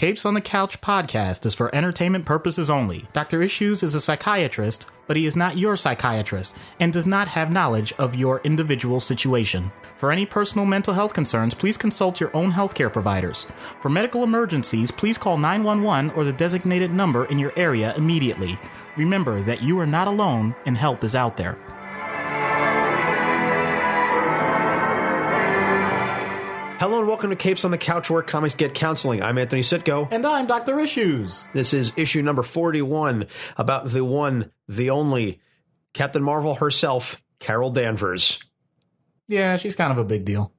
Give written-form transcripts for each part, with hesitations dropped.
Capes on the Couch podcast is for entertainment purposes only. Dr. Issues is a psychiatrist, but he is not your psychiatrist and does not have knowledge of your individual situation. For any personal mental health concerns, please consult your own healthcare providers. For medical emergencies, please call 911 or the designated number in your area immediately. Remember that you are not alone and help is out there. Hello and welcome to Capes on the Couch, where comics get counseling. I'm Anthony Sitko. And I'm Dr. Issues. This is issue number 41 about the one, the only, Captain Mar-Vell herself, CAROL Danvers. Yeah, she's kind of a big deal.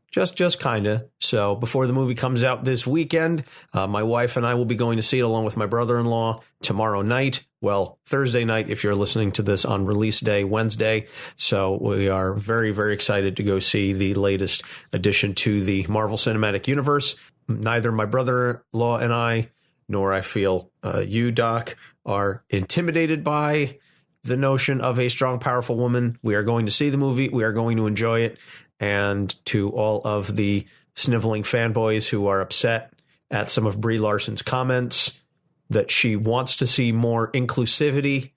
Just kind of. So before the movie comes out this weekend, my wife and I will be going to see it along with my brother-in-law tomorrow night. Well, Thursday night, if you're listening to this on release day, Wednesday. So we are very, very excited to go see the latest addition to the Marvel Cinematic Universe. Neither my brother-in-law and I, nor I feel you, Doc, are intimidated by the notion of a strong, powerful woman. We are going to see the movie. We are going to enjoy it. And to all of the sniveling fanboys who are upset at some of Brie Larson's comments that she wants to see more inclusivity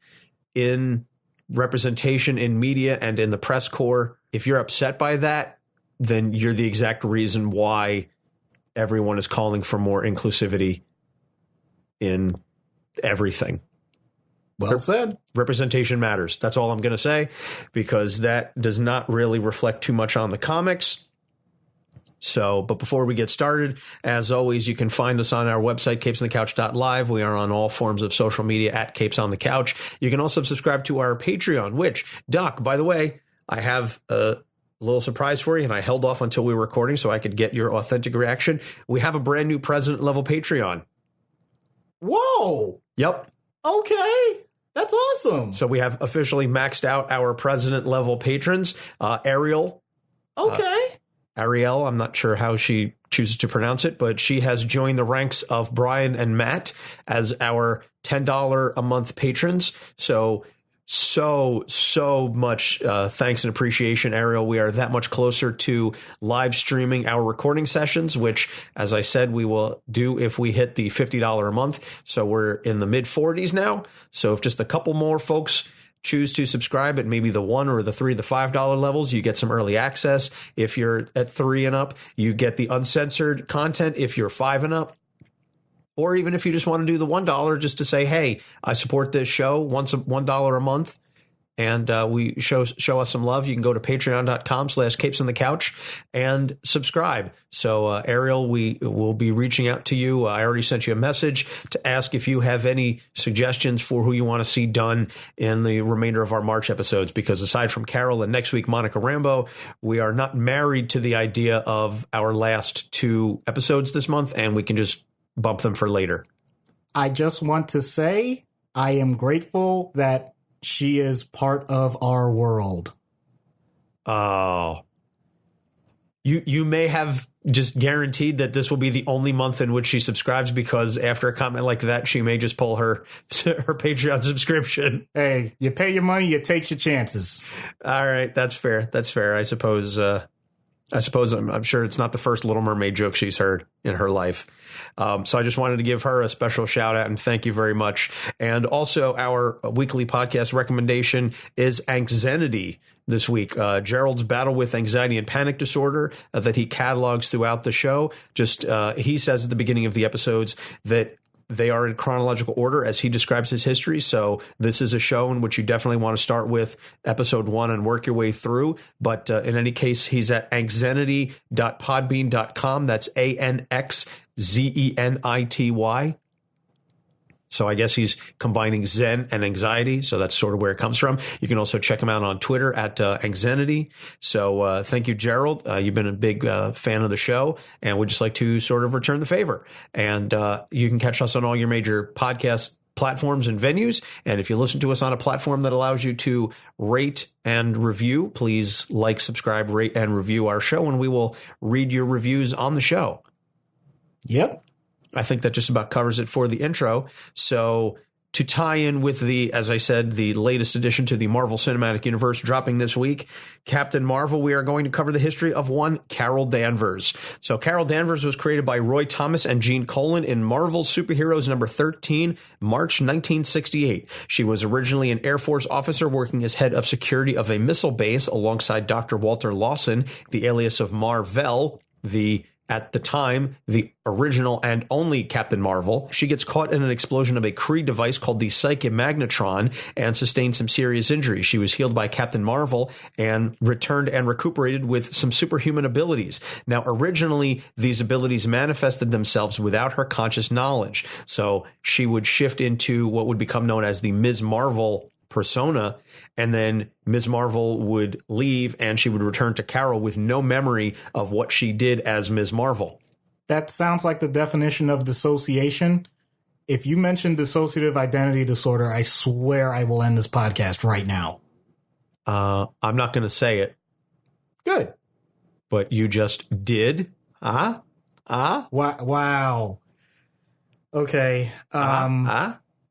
in representation in media and in the press corps. If you're upset by that, then you're the exact reason why everyone is calling for more inclusivity in everything. Well said. Representation matters. That's all I'm going to say, because that does not really reflect too much on the comics. So, but before we get started, as always, you can find us on our website, capesonthecouch.live. We are on all forms of social media at Capes on the Couch. You can also subscribe to our Patreon, which, Doc, by the way, I have a little surprise for you, and I held off until we were recording so I could get your authentic reaction. We have a brand new president level Patreon. Whoa. Yep. Okay. That's awesome. So we have officially maxed out our president level patrons. Ariel. Okay. Ariel, I'm not sure how she chooses to pronounce it, but she has joined the ranks of Brian and Matt as our $10 a month patrons. So much thanks and appreciation, Ariel. We are that much closer to live streaming our recording sessions, which, as I said, we will do if we hit the $50 a month. So we're in the mid 40s now. So if just a couple more folks choose to subscribe at maybe the $1 or the $3, the $5 levels, you get some early access. If you're at 3 and up, you get the uncensored content. If you're 5 and up, or even if you just want to do the $1 just to say, hey, I support this show, $1 a month, and we show us some love, you can go to patreon.com/capesonthecouch and subscribe. So, Ariel, we will be reaching out to you. I already sent you a message to ask if you have any suggestions for who you want to see done in the remainder of our March episodes, because aside from Carol and next week, Monica Rambeau, we are not married to the idea of our last 2 episodes this month, and we can just bump them for later. I just want to say I am grateful that she is part of our world. Oh. You may have just guaranteed that this will be the only month in which she subscribes, because after a comment like that, she may just pull her Patreon subscription. Hey, you pay your money, you take your chances. All right, that's fair. That's fair. I suppose I'm sure it's not the first Little Mermaid joke she's heard in her life. So I just wanted to give her a special shout out and thank you very much. And also our weekly podcast recommendation is AnxZenity this week. Gerald's battle with anxiety and panic disorder that he catalogs throughout the show. Just he says at the beginning of the episodes that they are in chronological order as he describes his history. So this is a show in which you definitely want to start with episode 1 and work your way through. But in any case, he's at anxzenity.podbean.com. That's ANXZENITY. So I guess he's combining Zen and anxiety. So that's sort of where it comes from. You can also check him out on Twitter at AnxZenity. So thank you, Gerald. You've been a big fan of the show, and we'd just like to sort of return the favor. And you can catch us on all your major podcast platforms and venues. And if you listen to us on a platform that allows you to rate and review, please like, subscribe, rate, and review our show, and we will read your reviews on the show. Yep. I think that just about covers it for the intro. So to tie in with the, as I said, the latest addition to the Marvel Cinematic Universe dropping this week, Captain Marvel, we are going to cover the history of one CAROL Danvers. So CAROL Danvers was created by Roy Thomas and Gene Colan in Marvel Superheroes number 13, March 1968. She was originally an Air Force officer working as head of security of a missile base alongside Dr. Walter Lawson, the alias of Mar-Vell, at the time, the original and only Captain Marvel. She gets caught in an explosion of a Kree device called the Psyche-Magnetron and sustained some serious injuries. She was healed by Captain Marvel and returned and recuperated with some superhuman abilities. Now, originally, these abilities manifested themselves without her conscious knowledge. So she would shift into what would become known as the Ms. Marvel persona, and then Ms. Marvel would leave and she would return to CAROL with no memory of what she did as Ms. Marvel. That sounds like the definition of dissociation. If you mention dissociative identity disorder, I swear I will end this podcast right now. I'm not going to say it. Good. But you just did? Wow. Okay.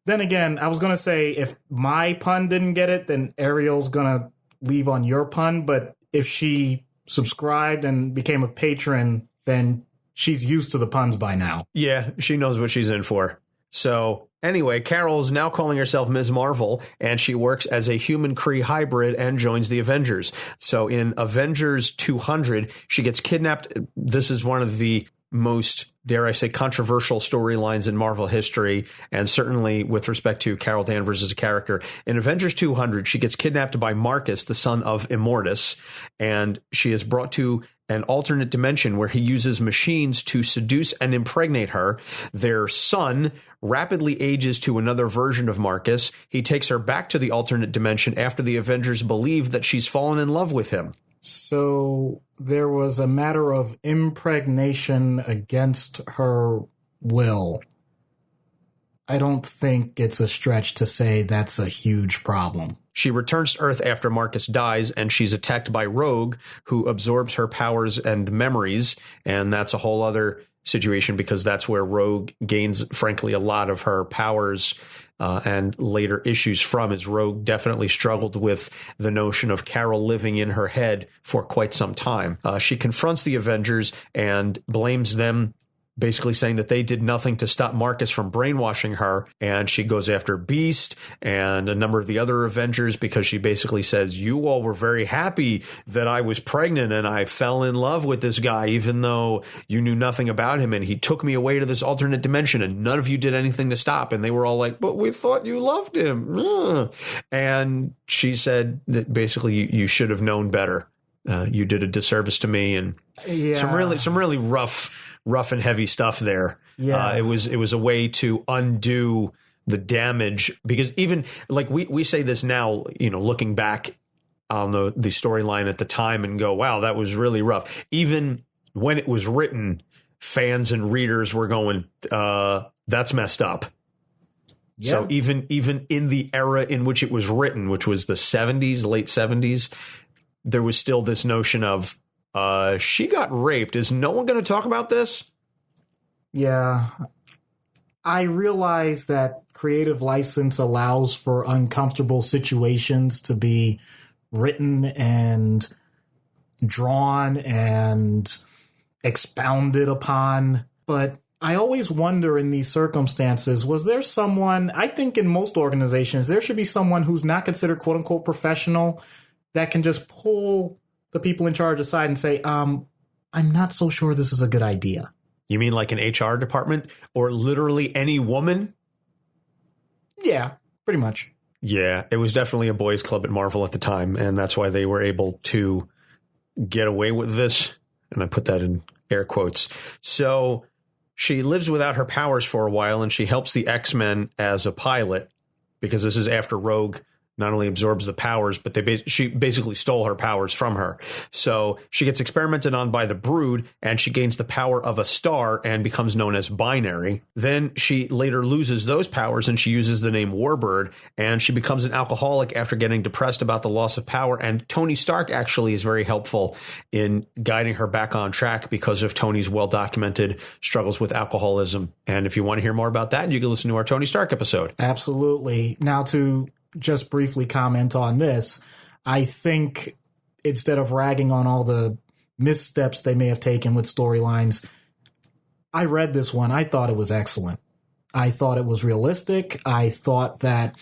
Then again, I was going to say if my pun didn't get it, then Ariel's going to leave on your pun. But if she subscribed and became a patron, then she's used to the puns by now. Yeah, she knows what she's in for. So anyway, Carol's now calling herself Ms. Marvel, and she works as a human Kree hybrid and joins the Avengers. So in Avengers 200, she gets kidnapped. This is one of the most, dare I say, controversial storylines in Marvel history, and certainly with respect to CAROL Danvers as a character. In Avengers 200, she gets kidnapped by Marcus, the son of Immortus, and she is brought to an alternate dimension where he uses machines to seduce and impregnate her. Their son rapidly ages to another version of Marcus. He takes her back to the alternate dimension after the Avengers believe that she's fallen in love with him. So there was a matter of impregnation against her will. I don't think it's a stretch to say that's a huge problem. She returns to Earth after Marcus dies, and she's attacked by Rogue, who absorbs her powers and memories. And that's a whole other situation because that's where Rogue gains, frankly, a lot of her powers and later issues from, is Rogue definitely struggled with the notion of CAROL living in her head for quite some time. She confronts the Avengers and blames them, basically saying that they did nothing to stop Marcus from brainwashing her. And she goes after Beast and a number of the other Avengers because she basically says, you all were very happy that I was pregnant and I fell in love with this guy, even though you knew nothing about him. And he took me away to this alternate dimension and none of you did anything to stop. And they were all like, but we thought you loved him. And she said that basically you should have known better. You did a disservice to me. And some really rough and heavy stuff there. Yeah. It was a way to undo the damage, because even like we say this now, looking back on the storyline at the time and go, wow, that was really rough. Even when it was written, fans and readers were going, that's messed up. Yeah. So even in the era in which it was written, which was the 70s, late 70s, there was still this notion of, she got raped. Is no one going to talk about this? Yeah. I realize that creative license allows for uncomfortable situations to be written and drawn and expounded upon. But I always wonder in these circumstances, was there someone, I think in most organizations, there should be someone who's not considered quote unquote professional that can just pull the people in charge aside and say, I'm not so sure this is a good idea. You mean like an HR department or literally any woman? Yeah, pretty much. Yeah, it was definitely a boys' club at Marvel at the time, and that's why they were able to get away with this. And I put that in air quotes. So she lives without her powers for a while, and she helps the X-Men as a pilot, because this is after Rogue not only absorbs the powers, but she basically stole her powers from her. So she gets experimented on by the Brood, and she gains the power of a star and becomes known as Binary. Then she later loses those powers, and she uses the name Warbird, and she becomes an alcoholic after getting depressed about the loss of power. And Tony Stark actually is very helpful in guiding her back on track because of Tony's well-documented struggles with alcoholism. And if you want to hear more about that, you can listen to our Tony Stark episode. Absolutely. Now, to just briefly comment on this, I think instead of ragging on all the missteps they may have taken with storylines, I read this one. I thought it was excellent. I thought it was realistic. I thought that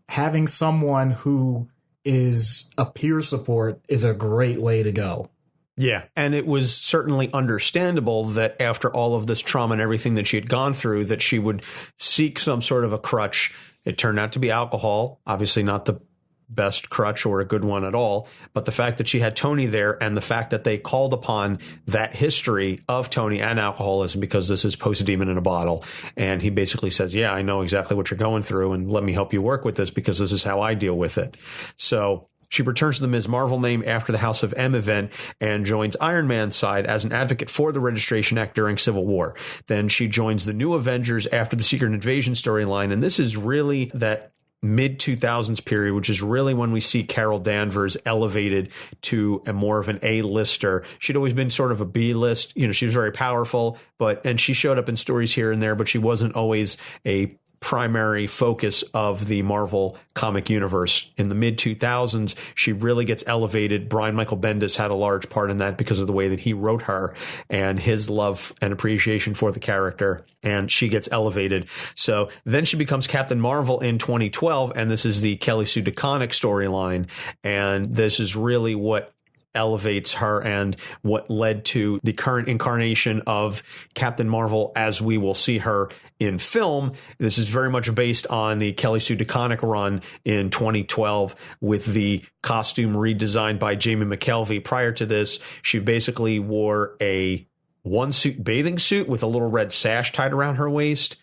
having someone who is a peer support is a great way to go. Yeah, and it was certainly understandable that after all of this trauma and everything that she had gone through, that she would seek some sort of a crutch. It turned out to be alcohol, obviously not the best crutch or a good one at all. But the fact that she had Tony there and the fact that they called upon that history of Tony and alcoholism, because this is post-Demon in a Bottle. And he basically says, yeah, I know exactly what you're going through, and let me help you work with this because this is how I deal with it. So she returns to the Ms. Mar-Vell name after the House of M event and joins Iron Man's side as an advocate for the Registration Act during Civil War. Then she joins the New Avengers after the Secret Invasion storyline. And this is really that mid-2000s period, which is really when we see Carol Danvers elevated to a more of an A-lister. She'd always been sort of a B-list. You know, she was very powerful, and she showed up in stories here and there, but she wasn't always a primary focus of the Marvel comic universe. In the mid-2000s, she really gets elevated. Brian Michael Bendis had a large part in that because of the way that he wrote her and his love and appreciation for the character, and she gets elevated. So then she becomes Captain Mar-Vell in 2012, and this is the Kelly Sue DeConnick storyline, and this is really what elevates her and what led to the current incarnation of Captain Mar-Vell as we will see her in film. This is very much based on the Kelly Sue DeConnick run in 2012 with the costume redesigned by Jamie McKelvey. Prior to this, she basically wore a one-suit bathing suit with a little red sash tied around her waist.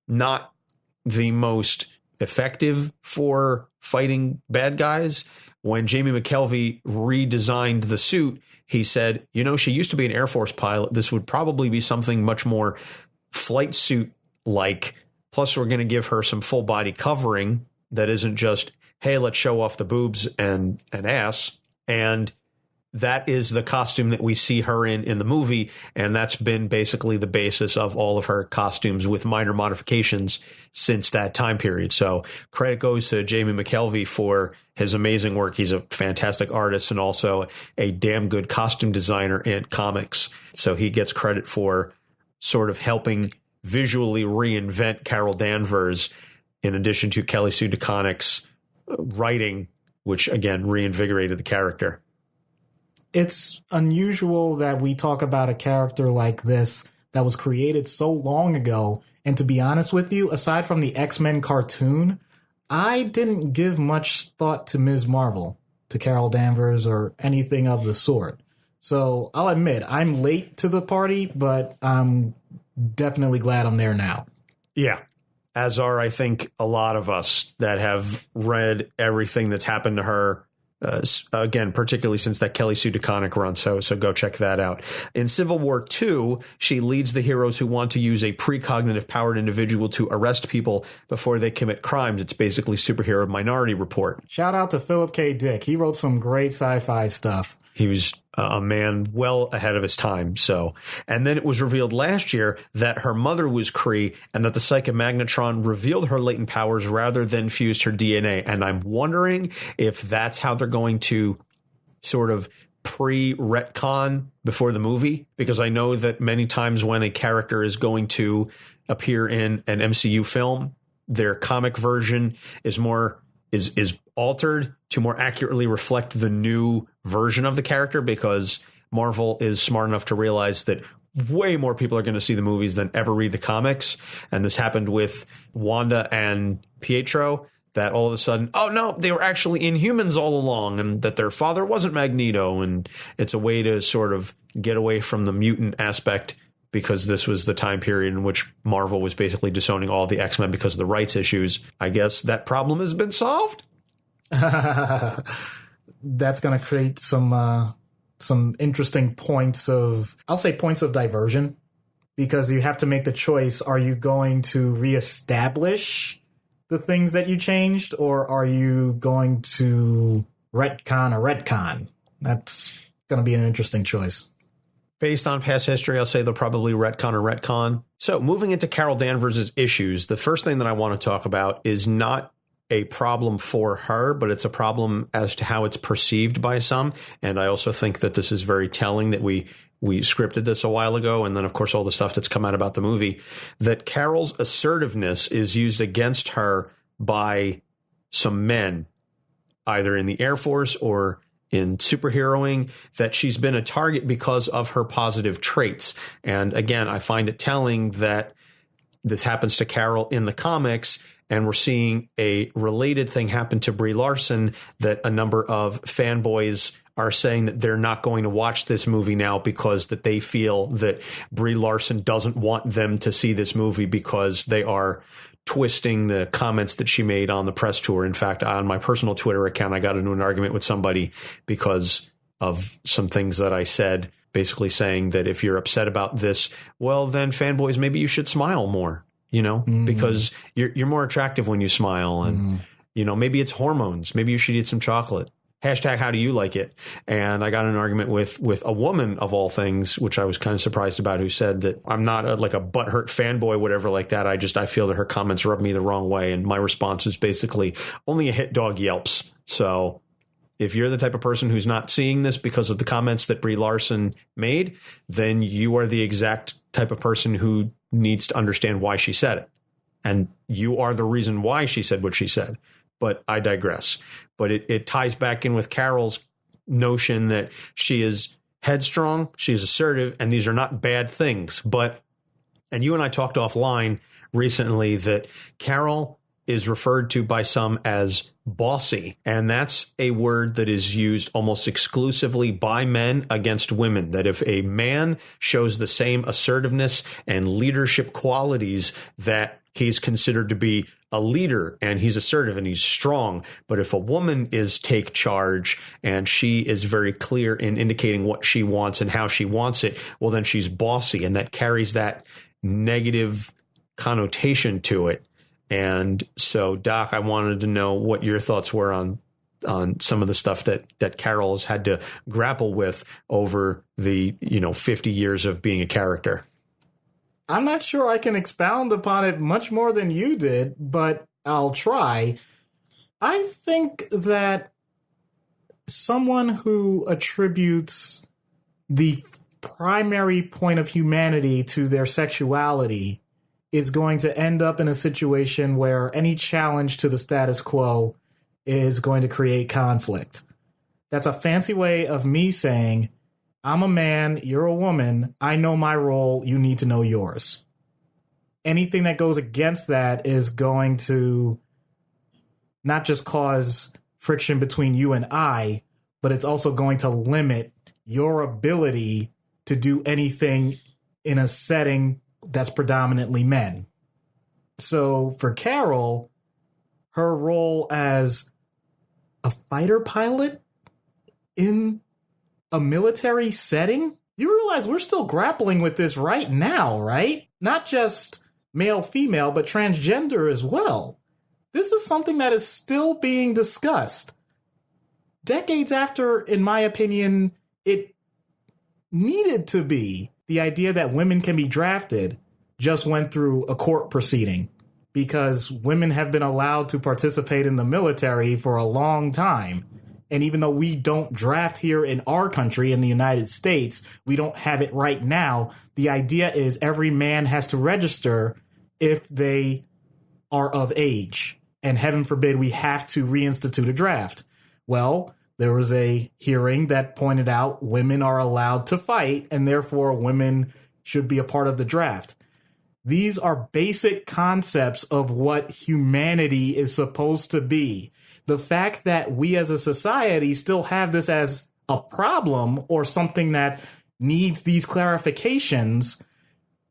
Not the most effective for fighting bad guys. When Jamie McKelvey redesigned the suit, he said, you know, she used to be an Air Force pilot. This would probably be something much more flight suit like. Plus, we're going to give her some full body covering that isn't just, hey, let's show off the boobs and ass. And that is the costume that we see her in the movie. And that's been basically the basis of all of her costumes with minor modifications since that time period. So credit goes to Jamie McKelvey for his amazing work. He's a fantastic artist and also a damn good costume designer in comics. So he gets credit for sort of helping visually reinvent Carol Danvers, in addition to Kelly Sue DeConnick's writing, which again reinvigorated the character. It's unusual that we talk about a character like this that was created so long ago. And to be honest with you, aside from the X-Men cartoon, I didn't give much thought to Ms. Mar-Vell, to Carol Danvers, or anything of the sort. So I'll admit, I'm late to the party, but I'm definitely glad I'm there now. Yeah. As are, I think, a lot of us that have read everything that's happened to her. Again, particularly since that Kelly Sue DeConnick run. So go check that out. In Civil War II, she leads the heroes who want to use a precognitive powered individual to arrest people before they commit crimes. It's basically Superhero Minority Report. Shout out to Philip K. Dick. He wrote some great sci-fi stuff. He was a man well ahead of his time. So, and then it was revealed last year that her mother was Kree and that the Psyche-Magnetron revealed her latent powers rather than fused her DNA. And I'm wondering if that's how they're going to sort of pre-retcon before the movie, because I know that many times when a character is going to appear in an MCU film, their comic version is altered to more accurately reflect the new version of the character, because Marvel is smart enough to realize that way more people are going to see the movies than ever read the comics. And this happened with Wanda and Pietro, that all of a sudden, oh no, they were actually Inhumans all along, and that their father wasn't Magneto. And it's a way to sort of get away from the mutant aspect, because this was the time period in which Marvel was basically disowning all the X-Men because of the rights issues. I guess that problem has been solved. That's going to create some interesting points of, I'll say points of diversion, because you have to make the choice. Are you going to reestablish the things that you changed, or are you going to retcon a retcon? That's going to be an interesting choice. Based on past history, I'll say they'll probably retcon or retcon. So moving into Carol Danvers' issues, the first thing that I want to talk about is not a problem for her, but it's a problem as to how it's perceived by some. And I also think that this is very telling that we scripted this a while ago. And then, of course, all the stuff that's come out about the movie, that Carol's assertiveness is used against her by some men, either in the Air Force or in superheroing, that she's been a target because of her positive traits. And again, I find it telling that this happens to Carol in the comics, and we're seeing a related thing happen to Brie Larson, that a number of fanboys are saying that they're not going to watch this movie now because that they feel that Brie Larson doesn't want them to see this movie because they are twisting the comments that she made on the press tour. In fact, on my personal Twitter account, I got into an argument with somebody because of some things that I said, basically saying that if you're upset about this, well, then fanboys, maybe you should smile more, because you're more attractive when you smile. And, maybe it's hormones. Maybe you should eat some chocolate. Hashtag, how do you like it? And I got in an argument with a woman of all things, which I was kind of surprised about, who said that I'm not like a butthurt fanboy, whatever like that. I feel that her comments rub me the wrong way. And my response is basically, only a hit dog yelps. So if you're the type of person who's not seeing this because of the comments that Brie Larson made, then you are the exact type of person who needs to understand why she said it. And you are the reason why she said what she said. But I digress. But it ties back in with Carol's notion that she is headstrong, she is assertive, and these are not bad things. And you and I talked offline recently that Carol is referred to by some as bossy. And that's a word that is used almost exclusively by men against women, that if a man shows the same assertiveness and leadership qualities, that he's considered to be a leader and he's assertive and he's strong. But if a woman is take charge and she is very clear in indicating what she wants and how she wants it, well, then she's bossy, and that carries that negative connotation to it. And so, Doc, I wanted to know what your thoughts were on some of the stuff that Carol has had to grapple with over the 50 years of being a character. I'm not sure I can expound upon it much more than you did, but I'll try. I think that someone who attributes the primary point of humanity to their sexuality is going to end up in a situation where any challenge to the status quo is going to create conflict. That's a fancy way of me saying, I'm a man, you're a woman, I know my role, you need to know yours. Anything that goes against that is going to not just cause friction between you and I, but it's also going to limit your ability to do anything in a setting that's predominantly men. So for Carol, her role as a fighter pilot in a military setting, you realize we're still grappling with this right now, right? Not just male, female, but transgender as well. This is something that is still being discussed. Decades after, in my opinion, it needed to be. The idea that women can be drafted just went through a court proceeding because women have been allowed to participate in the military for a long time. And even though we don't draft here in our country, in the United States, we don't have it right now. The idea is every man has to register if they are of age. And heaven forbid we have to reinstitute a draft. Well, there was a hearing that pointed out women are allowed to fight, and therefore women should be a part of the draft. These are basic concepts of what humanity is supposed to be. The fact that we as a society still have this as a problem or something that needs these clarifications,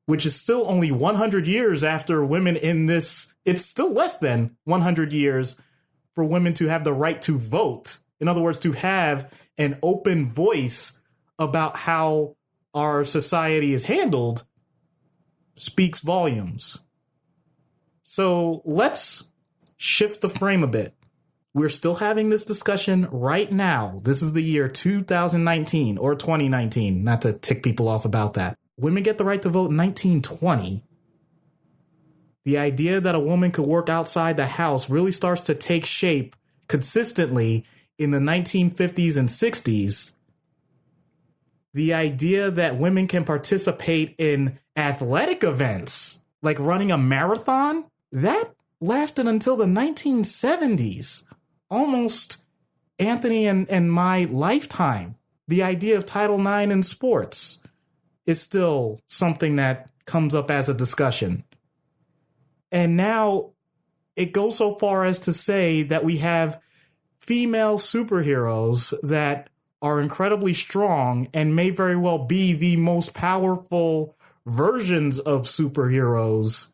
which is still only 100 years after women in this, it's still less than 100 years for women to have the right to vote. In other words, to have an open voice about how our society is handled speaks volumes. So let's shift the frame a bit. We're still having this discussion right now. This is the year 2019 or 2019, not to tick people off about that. Women get the right to vote in 1920. The idea that a woman could work outside the house really starts to take shape consistently in the 1950s and 60s. The idea that women can participate in athletic events, like running a marathon, that lasted until the 1970s. Almost Anthony and my lifetime. The idea of Title IX in sports is still something that comes up as a discussion. And now it goes so far as to say that we have female superheroes that are incredibly strong and may very well be the most powerful versions of superheroes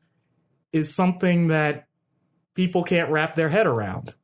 is something that people can't wrap their head around.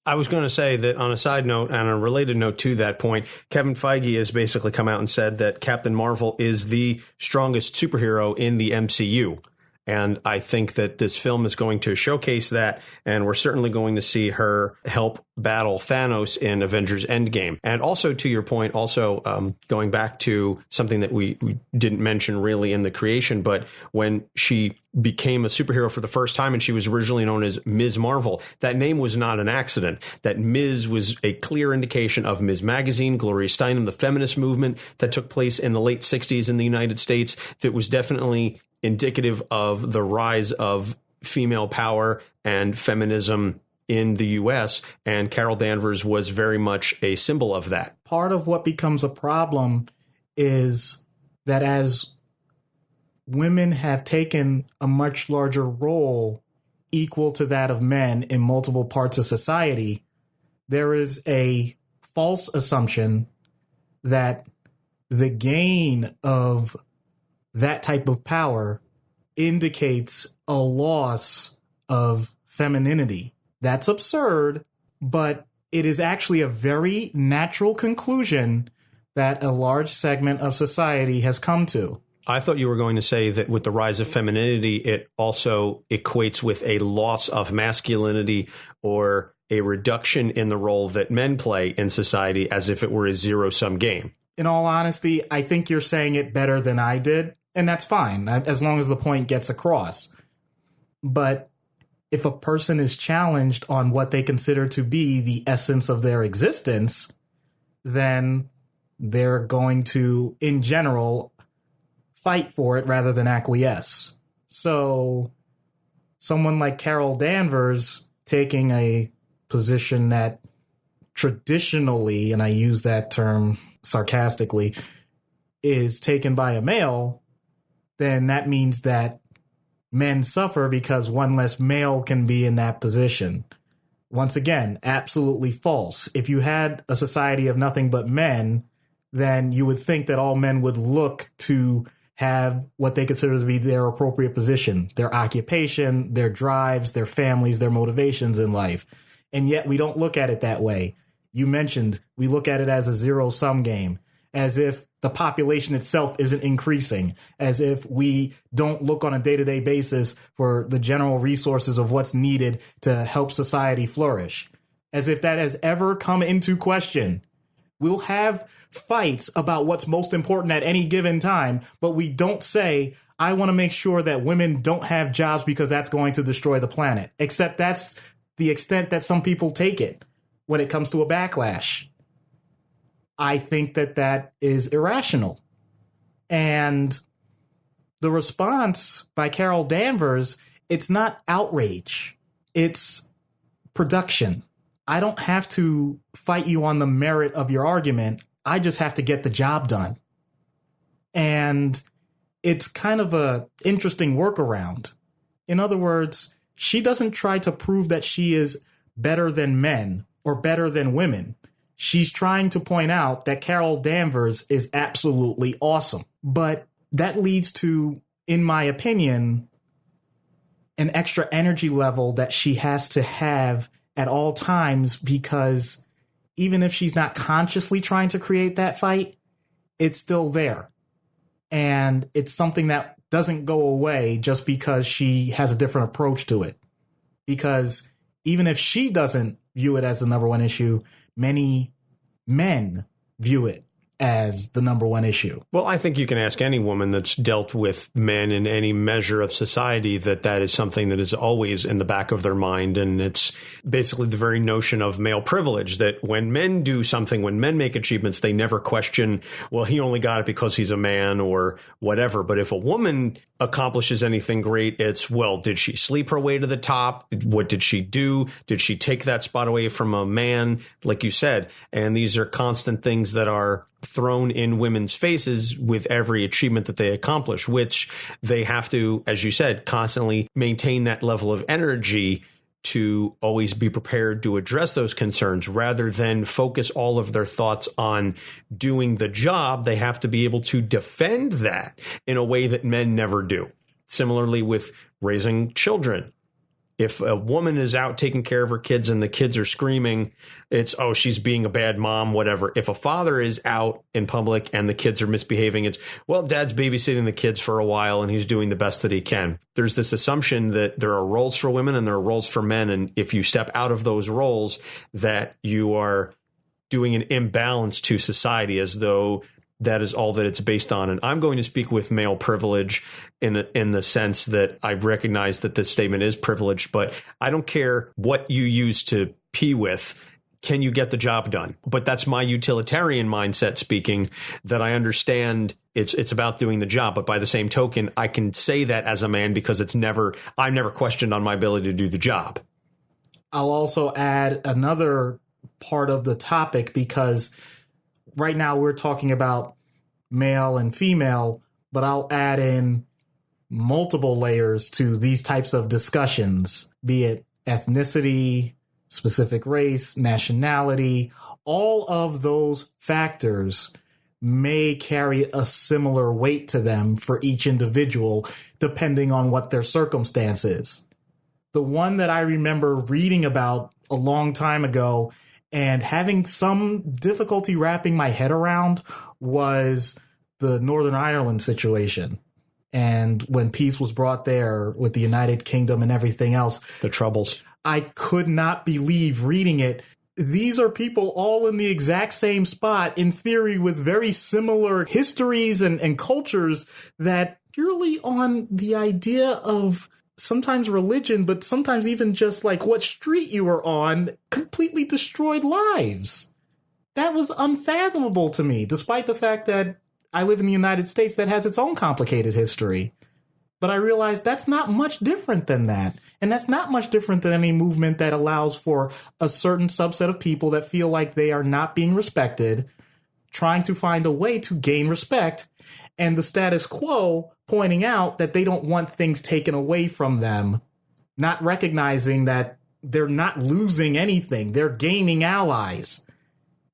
I was going to say that on a side note and a related note to that point, Kevin Feige has basically come out and said that Captain Marvel is the strongest superhero in the MCU. And I think that this film is going to showcase that, and we're certainly going to see her help battle Thanos in Avengers Endgame. And also, to your point, also going back to something that we didn't mention really in the creation, but when she became a superhero for the first time and she was originally known as Ms. Marvel, that name was not an accident. That Ms. was a clear indication of Ms. Magazine, Gloria Steinem, the feminist movement that took place in the late 60s in the United States that was definitely indicative of the rise of female power and feminism in the U.S., and Carol Danvers was very much a symbol of that. Part of what becomes a problem is that as women have taken a much larger role equal to that of men in multiple parts of society, there is a false assumption that the gain of that type of power indicates a loss of femininity. That's absurd, but it is actually a very natural conclusion that a large segment of society has come to. I thought you were going to say that with the rise of femininity, it also equates with a loss of masculinity or a reduction in the role that men play in society, as if it were a zero-sum game. In all honesty, I think you're saying it better than I did. And that's fine, as long as the point gets across. But if a person is challenged on what they consider to be the essence of their existence, then they're going to, in general, fight for it rather than acquiesce. So someone like Carol Danvers taking a position that traditionally, and I use that term sarcastically, is taken by a male, then that means that men suffer because one less male can be in that position. Once again, absolutely false. If you had a society of nothing but men, then you would think that all men would look to have what they consider to be their appropriate position, their occupation, their drives, their families, their motivations in life. And yet we don't look at it that way. You mentioned we look at it as a zero-sum game, as if the population itself isn't increasing, as if we don't look on a day-to-day basis for the general resources of what's needed to help society flourish, as if that has ever come into question. We'll have fights about what's most important at any given time, but we don't say, I want to make sure that women don't have jobs because that's going to destroy the planet, except that's the extent that some people take it when it comes to a backlash. I think that that is irrational. And the response by Carol Danvers, it's not outrage. It's production. I don't have to fight you on the merit of your argument. I just have to get the job done. And it's kind of a interesting workaround. In other words, she doesn't try to prove that she is better than men or better than women. She's trying to point out that Carol Danvers is absolutely awesome. But that leads to, in my opinion, an extra energy level that she has to have at all times, because even if she's not consciously trying to create that fight, it's still there. And it's something that doesn't go away just because she has a different approach to it. Because even if she doesn't view it as the number one issue, many men view it as the number one issue. Well, I think you can ask any woman that's dealt with men in any measure of society that is something that is always in the back of their mind. And it's basically the very notion of male privilege, that when men do something, when men make achievements, they never question, well, he only got it because he's a man or whatever. But if a woman accomplishes anything great, it's, well, did she sleep her way to the top? What did she do? Did she take that spot away from a man? Like you said, and these are constant things that are thrown in women's faces with every achievement that they accomplish, which they have to, as you said, constantly maintain that level of energy to always be prepared to address those concerns rather than focus all of their thoughts on doing the job. They have to be able to defend that in a way that men never do. Similarly with raising children. If a woman is out taking care of her kids and the kids are screaming, it's, oh, she's being a bad mom, whatever. If a father is out in public and the kids are misbehaving, it's, well, dad's babysitting the kids for a while and he's doing the best that he can. There's this assumption that there are roles for women and there are roles for men. And if you step out of those roles, that you are doing an imbalance to society, as though that is all that it's based on. And I'm going to speak with male privilege in the sense that I recognize that this statement is privileged, but I don't care what you use to pee with. Can you get the job done? But that's my utilitarian mindset speaking, that I understand it's about doing the job. But by the same token, I can say that as a man because I'm never questioned on my ability to do the job. I'll also add another part of the topic, because right now we're talking about male and female, but I'll add in multiple layers to these types of discussions, be it ethnicity, specific race, nationality. All of those factors may carry a similar weight to them for each individual, depending on what their circumstance is. The one that I remember reading about a long time ago and having some difficulty wrapping my head around was the Northern Ireland situation. And when peace was brought there with the United Kingdom and everything else, the Troubles, I could not believe reading it. These are people all in the exact same spot, in theory, with very similar histories and cultures, that purely on the idea of sometimes religion, but sometimes even just like what street you were on, completely destroyed lives. That was unfathomable to me, despite the fact that I live in the United States that has its own complicated history. But I realized that's not much different than that. And that's not much different than any movement that allows for a certain subset of people that feel like they are not being respected, trying to find a way to gain respect, and the status quo pointing out that they don't want things taken away from them, not recognizing that they're not losing anything. They're gaining allies.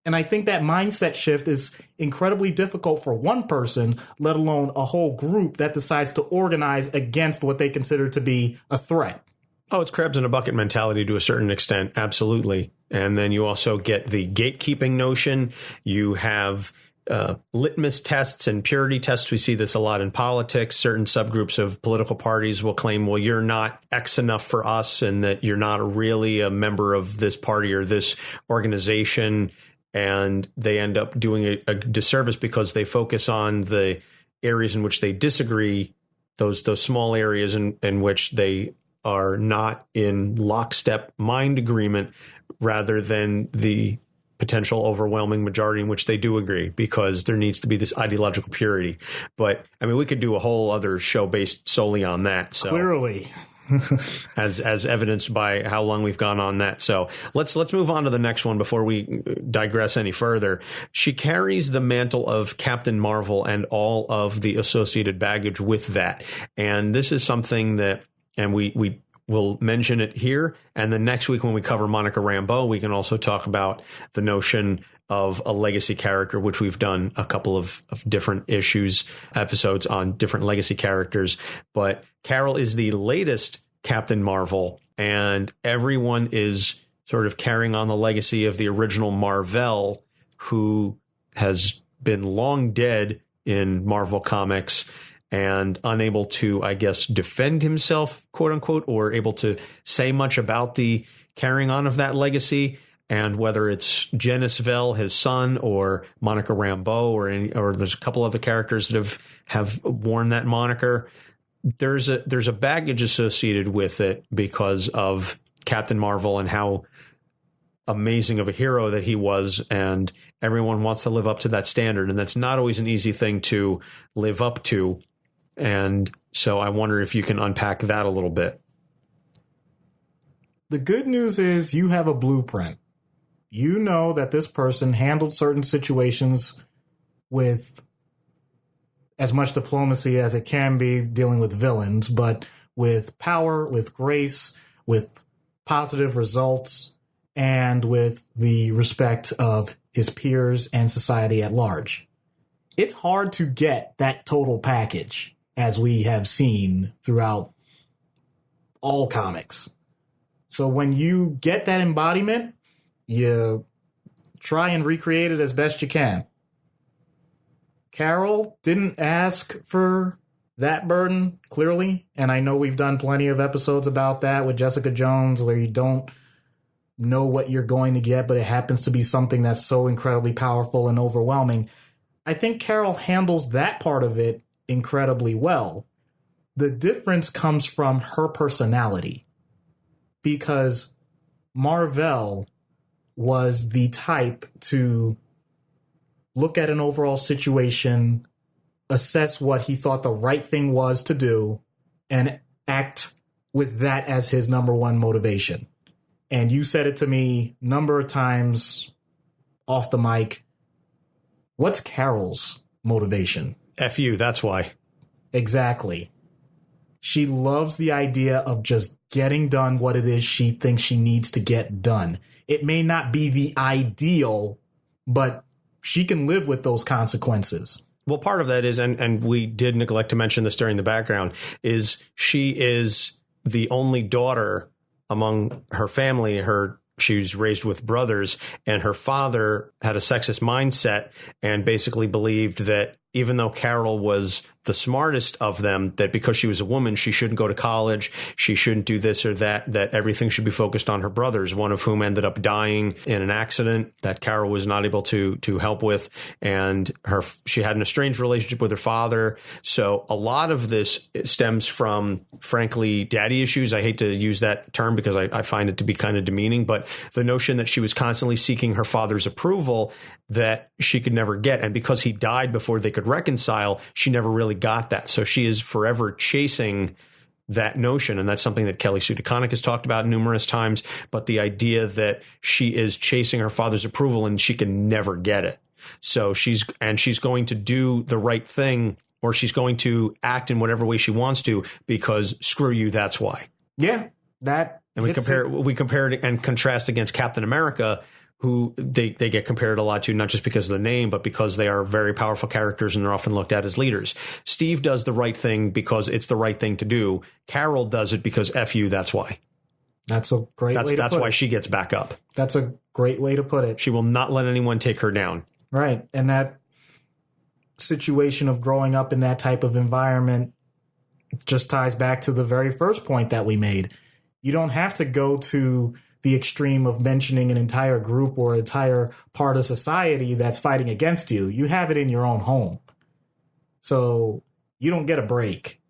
And I think that mindset shift is incredibly difficult for one person, let alone a whole group that decides to organize against what they consider to be a threat. Oh, it's crabs in a bucket mentality to a certain extent. Absolutely. And then you also get the gatekeeping notion. You have litmus tests and purity tests. We see this a lot in politics. Certain subgroups of political parties will claim, well, you're not X enough for us, and that you're not really a member of this party or this organization. And they end up doing a disservice because they focus on the areas in which they disagree, those small areas in which they are not in lockstep mind agreement, rather than the potential overwhelming majority in which they do agree, because there needs to be this ideological purity. But I mean, we could do a whole other show based solely on that. So clearly. as evidenced by how long we've gone on that. So let's move on to the next one before we digress any further. She carries the mantle of Captain Mar-Vell and all of the associated baggage with that. And this is something that, and we will mention it here. And then next week when we cover Monica Rambeau, we can also talk about the notion of a legacy character, which we've done a couple of different episodes on different legacy characters. But Carol is the latest Captain Mar-Vell, and everyone is sort of carrying on the legacy of the original Mar-Vell, who has been long dead in Marvel Comics and unable to, I guess, defend himself, quote unquote, or able to say much about the carrying on of that legacy. And whether it's Genis Vell, his son, or Monica Rambeau, or there's a couple other characters that have worn that moniker, there's a baggage associated with it because of Captain Mar-Vell and how amazing of a hero that he was, and everyone wants to live up to that standard, and that's not always an easy thing to live up to. And so I wonder if you can unpack that a little bit. The good news is you have a blueprint. You know that this person handled certain situations with as much diplomacy as it can be dealing with villains, but with power, with grace, with positive results, and with the respect of his peers and society at large. It's hard to get that total package, as we have seen throughout all comics. So when you get that embodiment, you try and recreate it as best you can. Carol didn't ask for that burden, clearly, and I know we've done plenty of episodes about that with Jessica Jones, where you don't know what you're going to get, but it happens to be something that's so incredibly powerful and overwhelming. I think Carol handles that part of it incredibly well. The difference comes from her personality, because Mar-Vell was the type to look at an overall situation, assess what he thought the right thing was to do, and act with that as his number one motivation. And you said it to me a number of times off the mic. What's Carol's motivation? F you, that's why. Exactly. She loves the idea of just getting done what it is she thinks she needs to get done. It may not be the ideal, but she can live with those consequences. Well, part of that is, and we did neglect to mention this during the background, is she is the only daughter among her family. She was raised with brothers, and her father had a sexist mindset and basically believed that even though Carol was the smartest of them, that because she was a woman, she shouldn't go to college, she shouldn't do this or that everything should be focused on her brothers, one of whom ended up dying in an accident that Carol was not able to help with. And she had an estranged relationship with her father. So a lot of this stems from, frankly, daddy issues. I hate to use that term because I find it to be kind of demeaning, but the notion that she was constantly seeking her father's approval that she could never get. And because he died before they could reconcile, she never really got that. So she is forever chasing that notion. And that's something that Kelly Sue DeConnick has talked about numerous times. But the idea that she is chasing her father's approval and she can never get it. So she's going to do the right thing, or she's going to act in whatever way she wants to, because screw you, that's why. Yeah, that. And we compare it and contrast against Captain America, who they get compared a lot to, not just because of the name, but because they are very powerful characters and they're often looked at as leaders. Steve does the right thing because it's the right thing to do. Carol does it because F you, that's why. That's a great way to put it. That's why she gets back up. That's a great way to put it. She will not let anyone take her down. Right. And that situation of growing up in that type of environment just ties back to the very first point that we made. You don't have to go to the extreme of mentioning an entire group or entire part of society that's fighting against you. You have it in your own home. So you don't get a break.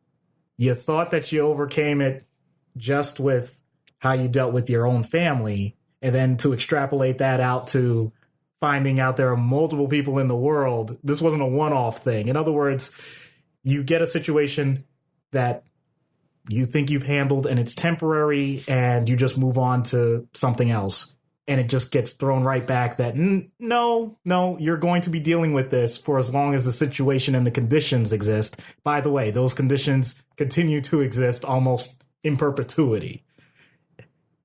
You thought that you overcame it just with how you dealt with your own family, and then to extrapolate that out to finding out there are multiple people in the world. This wasn't a one-off thing. In other words, you get a situation that you think you've handled and it's temporary, and you just move on to something else, and it just gets thrown right back that no, you're going to be dealing with this for as long as the situation and the conditions exist. By the way, those conditions continue to exist almost in perpetuity.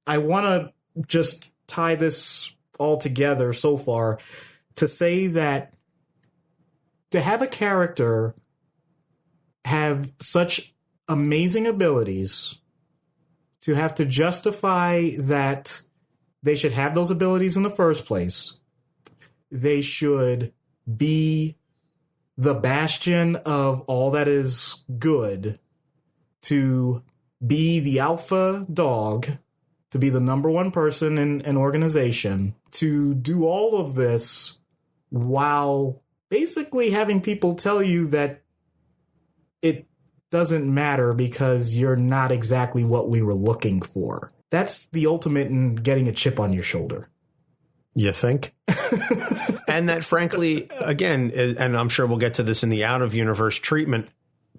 I want to just tie this all together so far to say that to have a character have such amazing abilities to have to justify that they should have those abilities in the first place. They should be the bastion of all that is good, to be the alpha dog, to be the number one person in an organization, to do all of this while basically having people tell you that it doesn't matter because you're not exactly what we were looking for. That's the ultimate in getting a chip on your shoulder. You think? And that, frankly, again, and I'm sure we'll get to this in the out-of-universe treatment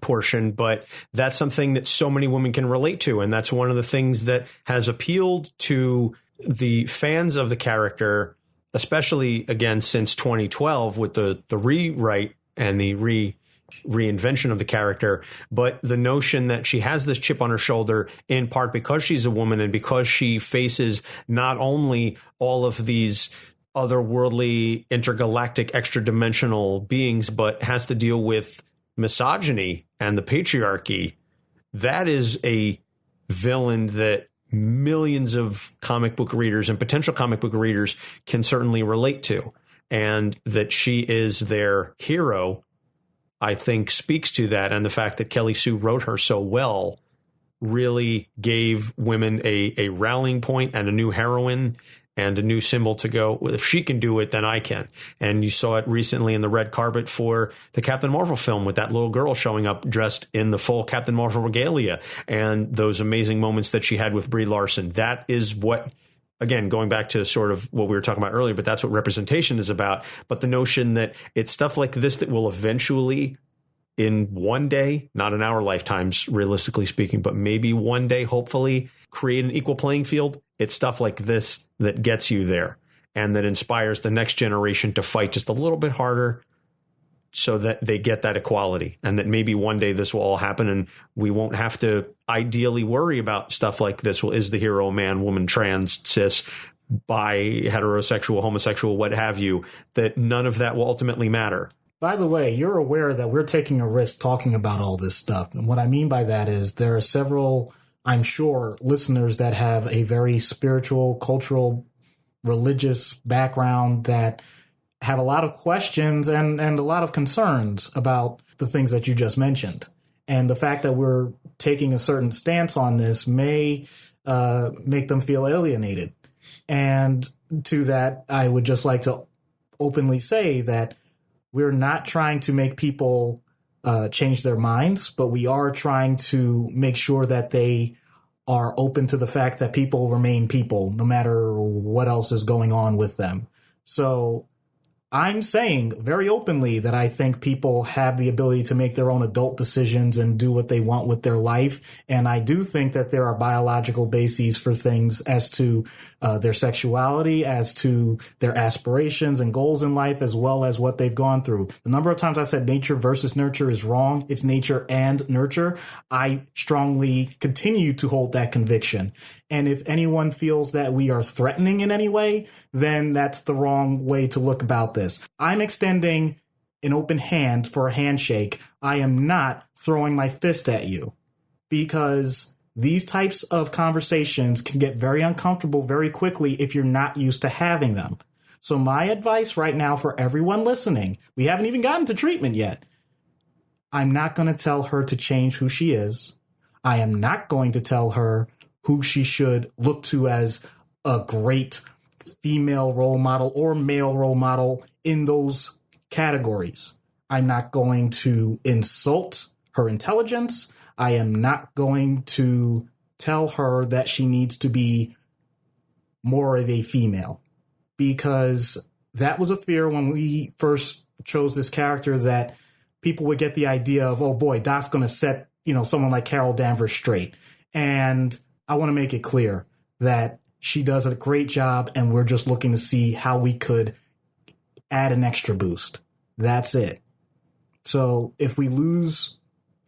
portion, but that's something that so many women can relate to. And that's one of the things that has appealed to the fans of the character, especially, again, since 2012 with the rewrite and the reinvention of the character. But the notion that she has this chip on her shoulder in part because she's a woman and because she faces not only all of these otherworldly, intergalactic, extra-dimensional beings, but has to deal with misogyny and the patriarchy. That is a villain that millions of comic book readers and potential comic book readers can certainly relate to. And that she is their hero, I think, speaks to that. And the fact that Kelly Sue wrote her so well really gave women a rallying point and a new heroine and a new symbol to go, if she can do it, then I can. And you saw it recently in the red carpet for the Captain Marvel film with that little girl showing up dressed in the full Captain Marvel regalia and those amazing moments that she had with Brie Larson. That is what, again, going back to sort of what we were talking about earlier, but that's what representation is about. But the notion that it's stuff like this that will eventually, in one day, not in our lifetimes, realistically speaking, but maybe one day, hopefully, create an equal playing field. It's stuff like this that gets you there and that inspires the next generation to fight just a little bit harder so that they get that equality, and that maybe one day this will all happen and we won't have to ideally worry about stuff like this. Well, is the hero a man, woman, trans, cis, bi, heterosexual, homosexual, what have you, that none of that will ultimately matter. By the way, you're aware that we're taking a risk talking about all this stuff. And what I mean by that is there are several, I'm sure, listeners that have a very spiritual, cultural, religious background that have a lot of questions and a lot of concerns about the things that you just mentioned. And the fact that we're taking a certain stance on this may make them feel alienated. And to that, I would just like to openly say that we're not trying to make people change their minds, but we are trying to make sure that they are open to the fact that people remain people, no matter what else is going on with them. So I'm saying very openly that I think people have the ability to make their own adult decisions and do what they want with their life. And I do think that there are biological bases for things as to their sexuality, as to their aspirations and goals in life, as well as what they've gone through. The number of times I said nature versus nurture is wrong. It's nature and nurture. I strongly continue to hold that conviction. And if anyone feels that we are threatening in any way, then that's the wrong way to look about this. I'm extending an open hand for a handshake. I am not throwing my fist at you, because these types of conversations can get very uncomfortable very quickly if you're not used to having them. So my advice right now for everyone listening, we haven't even gotten to treatment yet. I'm not going to tell her to change who she is. I am not going to tell her who she should look to as a great female role model or male role model in those categories. I'm not going to insult her intelligence. I am not going to tell her that she needs to be more of a female, because that was a fear when we first chose this character, that people would get the idea of, oh boy, Doc's going to set, someone like CAROL Danvers straight. And I want to make it clear that she does a great job, and we're just looking to see how we could add an extra boost. That's it. So if we lose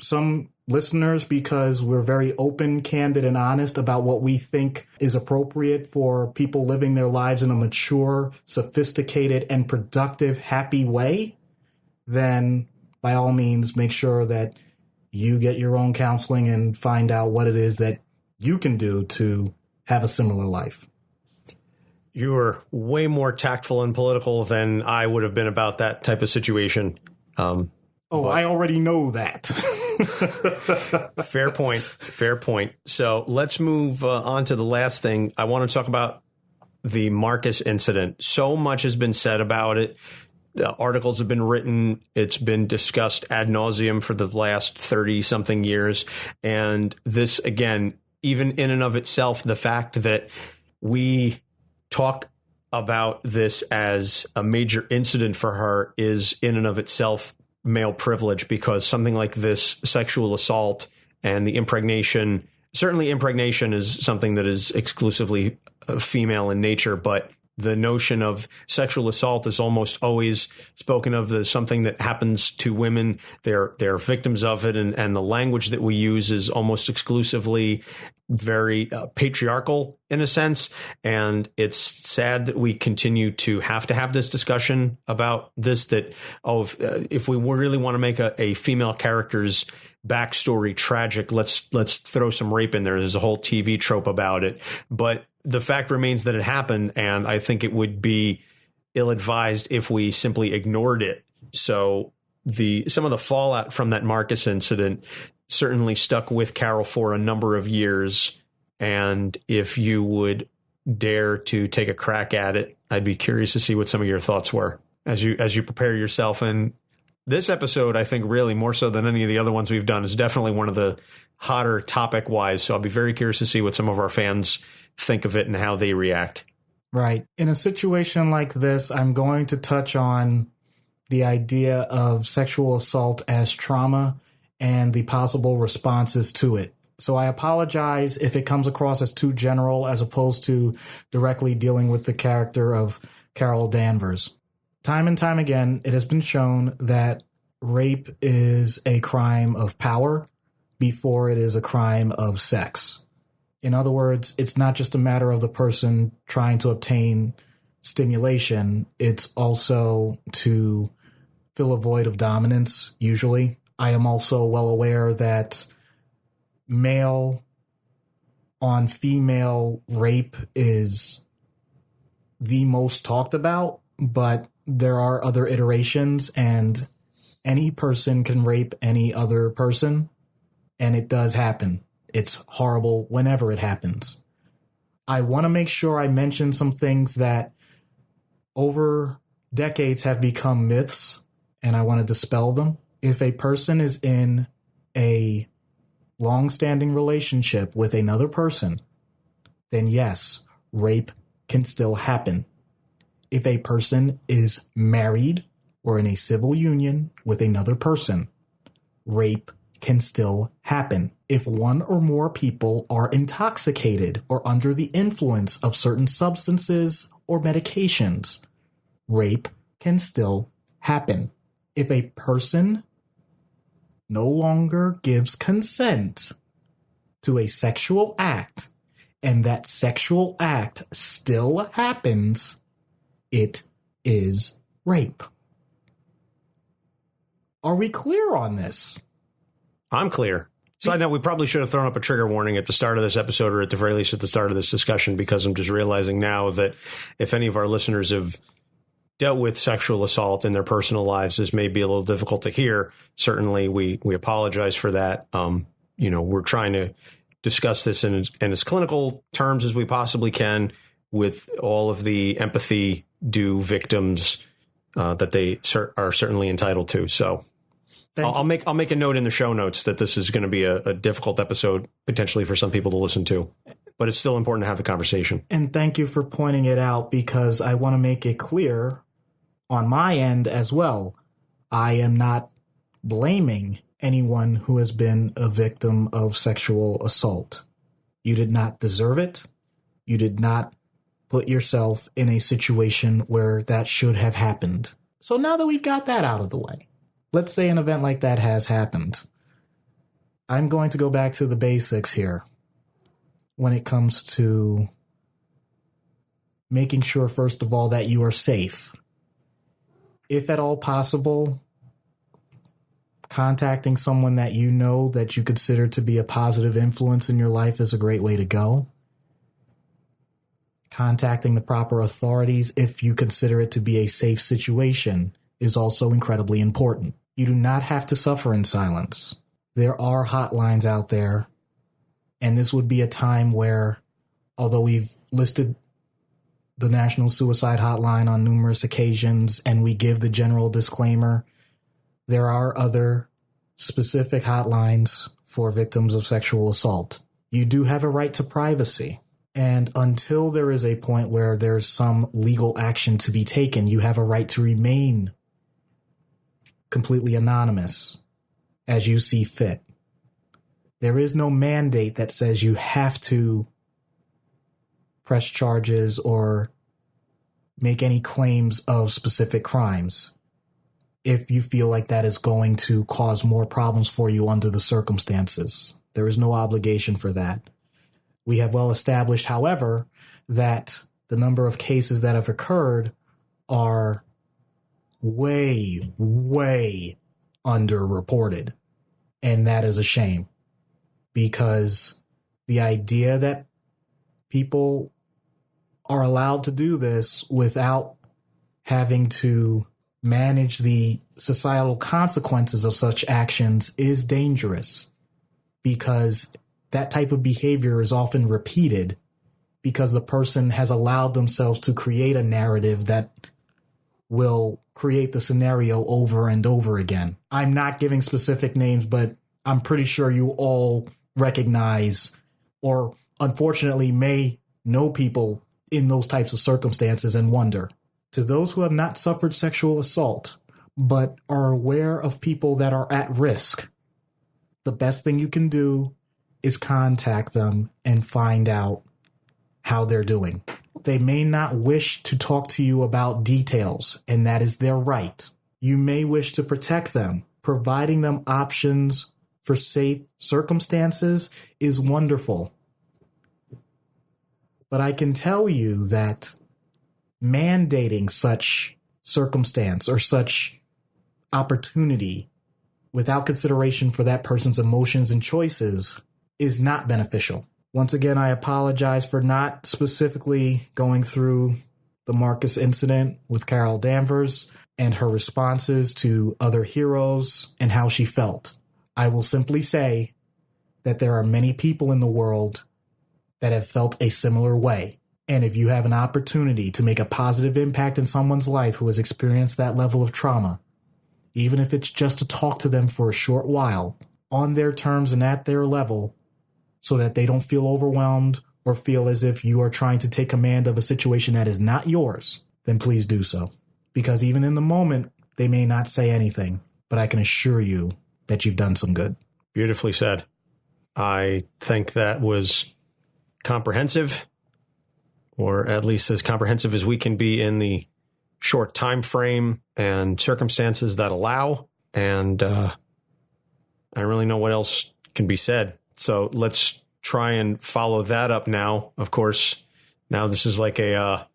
some listeners because we're very open, candid, and honest about what we think is appropriate for people living their lives in a mature, sophisticated, and productive, happy way, then by all means, make sure that you get your own counseling and find out what it is that you can do to have a similar life? You were way more tactful and political than I would have been about that type of situation. I already know that. Fair point. Fair point. So let's move on to the last thing. I want to talk about the Marcus incident. So much has been said about it. Articles have been written. It's been discussed ad nauseum for the last 30 something years. And this, again, even in and of itself, the fact that we talk about this as a major incident for her is in and of itself male privilege, because something like this sexual assault and the impregnation, certainly impregnation is something that is exclusively female in nature, but the notion of sexual assault is almost always spoken of as something that happens to women. They're victims of it. And the language that we use is almost exclusively very patriarchal in a sense. And it's sad that we continue to have this discussion about this, that, if we really want to make a female character's backstory tragic, let's throw some rape in there. There's a whole TV trope about it. But the fact remains that it happened, and I think it would be ill-advised if we simply ignored it. So some of the fallout from that Marcus incident certainly stuck with Carol for a number of years. And if you would dare to take a crack at it, I'd be curious to see what some of your thoughts were as you prepare yourself. And this episode, I think, really more so than any of the other ones we've done, is definitely one of the hotter topic-wise. So I'll be very curious to see what some of our fans think of it and how they react. Right. In a situation like this, I'm going to touch on the idea of sexual assault as trauma and the possible responses to it. So I apologize if it comes across as too general as opposed to directly dealing with the character of Carol Danvers. Time and time again, it has been shown that rape is a crime of power before it is a crime of sex. In other words, it's not just a matter of the person trying to obtain stimulation. It's also to fill a void of dominance, usually. I am also well aware that male on female rape is the most talked about, but there are other iterations, and any person can rape any other person, and it does happen. It's horrible whenever it happens. I want to make sure I mention some things that over decades have become myths, and I want to dispel them. If a person is in a long-standing relationship with another person, then yes, rape can still happen. If a person is married or in a civil union with another person, rape can still happen. If one or more people are intoxicated or under the influence of certain substances or medications, rape can still happen. If a person no longer gives consent to a sexual act and that sexual act still happens, it is rape. Are we clear on this? I'm clear. So I know we probably should have thrown up a trigger warning at the start of this episode, or at the very least at the start of this discussion, because I'm just realizing now that if any of our listeners have dealt with sexual assault in their personal lives, this may be a little difficult to hear. Certainly, we apologize for that. We're trying to discuss this in as clinical terms as we possibly can, with all of the empathy due victims that they are certainly entitled to. So I'll make a note in the show notes that this is going to be a difficult episode potentially for some people to listen to, but it's still important to have the conversation. And thank you for pointing it out, because I want to make it clear on my end as well. I am not blaming anyone who has been a victim of sexual assault. You did not deserve it. You did not put yourself in a situation where that should have happened. So now that we've got that out of the way, let's say an event like that has happened. I'm going to go back to the basics here when it comes to making sure, first of all, that you are safe. If at all possible, contacting someone that you know that you consider to be a positive influence in your life is a great way to go. Contacting the proper authorities if you consider it to be a safe situation is also incredibly important. You do not have to suffer in silence. There are hotlines out there, and this would be a time where, although we've listed the National Suicide Hotline on numerous occasions and we give the general disclaimer, there are other specific hotlines for victims of sexual assault. You do have a right to privacy. And until there is a point where there's some legal action to be taken, you have a right to remain completely anonymous as you see fit. There is no mandate that says you have to press charges or make any claims of specific crimes if you feel like that is going to cause more problems for you under the circumstances. There is no obligation for that. We have well established, however, that the number of cases that have occurred are way, way underreported. And that is a shame, because the idea that people are allowed to do this without having to manage the societal consequences of such actions is dangerous, because that type of behavior is often repeated because the person has allowed themselves to create a narrative that will create the scenario over and over again. I'm not giving specific names, but I'm pretty sure you all recognize, or unfortunately may know, people in those types of circumstances and wonder. To those who have not suffered sexual assault, but are aware of people that are at risk, the best thing you can do is contact them and find out how they're doing. They may not wish to talk to you about details, and that is their right. You may wish to protect them. Providing them options for safe circumstances is wonderful. But I can tell you that mandating such circumstance or such opportunity without consideration for that person's emotions and choices is not beneficial. Once again, I apologize for not specifically going through the Marcus incident with CAROL Danvers and her responses to other heroes and how she felt. I will simply say that there are many people in the world that have felt a similar way. And if you have an opportunity to make a positive impact in someone's life who has experienced that level of trauma, even if it's just to talk to them for a short while, on their terms and at their level, so that they don't feel overwhelmed or feel as if you are trying to take command of a situation that is not yours, then please do so. Because even in the moment, they may not say anything, but I can assure you that you've done some good. Beautifully said. I think that was comprehensive, or at least as comprehensive as we can be in the short time frame and circumstances that allow. And I don't really know what else can be said. So let's try and follow that up now. Of course, now this is like a,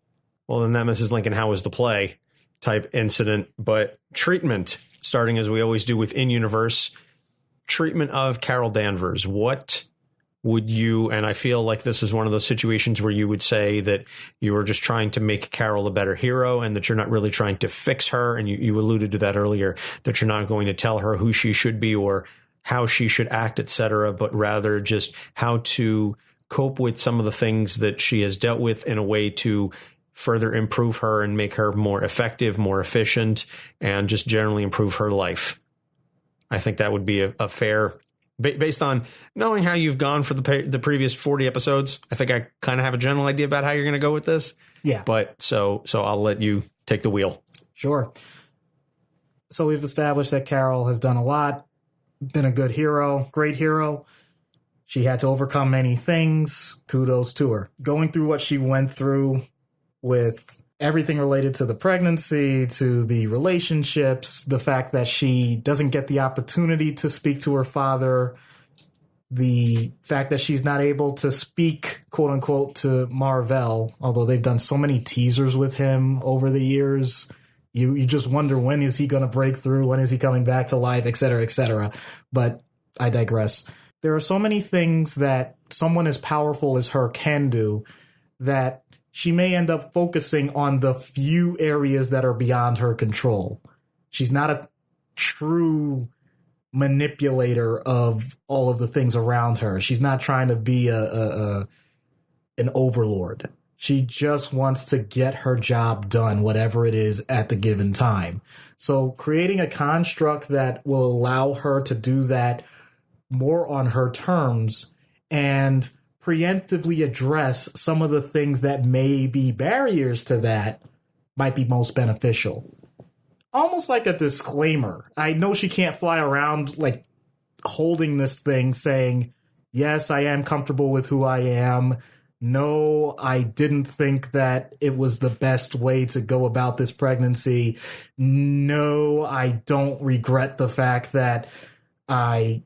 well, the Nemesis is Lincoln, how was the play type incident, but treatment, starting as we always do with in-universe, treatment of CAROL Danvers. What would you, and I feel like this is one of those situations where you would say that you are just trying to make Carol a better hero and that you're not really trying to fix her. And you alluded to that earlier, that you're not going to tell her who she should be or how she should act, etc., but rather just how to cope with some of the things that she has dealt with in a way to further improve her and make her more effective, more efficient, and just generally improve her life. I think that would be a fair, based on knowing how you've gone for the previous 40 episodes. I think I kind of have a general idea about how you're going to go with this. Yeah. But so I'll let you take the wheel. Sure. So we've established that Carol has done a lot, been a good hero, great hero. She had to overcome many things. Kudos to her. Going through what she went through with everything related to the pregnancy, to the relationships, the fact that she doesn't get the opportunity to speak to her father, the fact that she's not able to speak, quote unquote, to Mar-Vell, although they've done so many teasers with him over the years. You just wonder, when is he going to break through? When is he coming back to life, et cetera, et cetera. But I digress. There are so many things that someone as powerful as her can do that she may end up focusing on the few areas that are beyond her control. She's not a true manipulator of all of the things around her. She's not trying to be an overlord. She just wants to get her job done, whatever it is at the given time. So creating a construct that will allow her to do that more on her terms and preemptively address some of the things that may be barriers to that might be most beneficial. Almost like a disclaimer. I know she can't fly around like holding this thing saying, yes, I am comfortable with who I am. No, I didn't think that it was the best way to go about this pregnancy. No, I don't regret the fact that I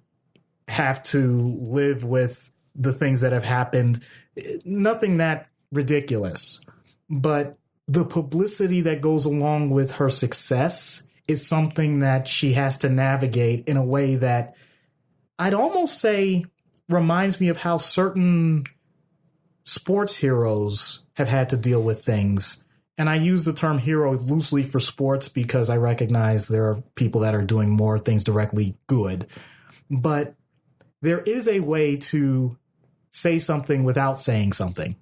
have to live with the things that have happened. Nothing that ridiculous. But the publicity that goes along with her success is something that she has to navigate in a way that I'd almost say reminds me of how certain sports heroes have had to deal with things. And I use the term hero loosely for sports because I recognize there are people that are doing more things directly good. But there is a way to say something without saying something.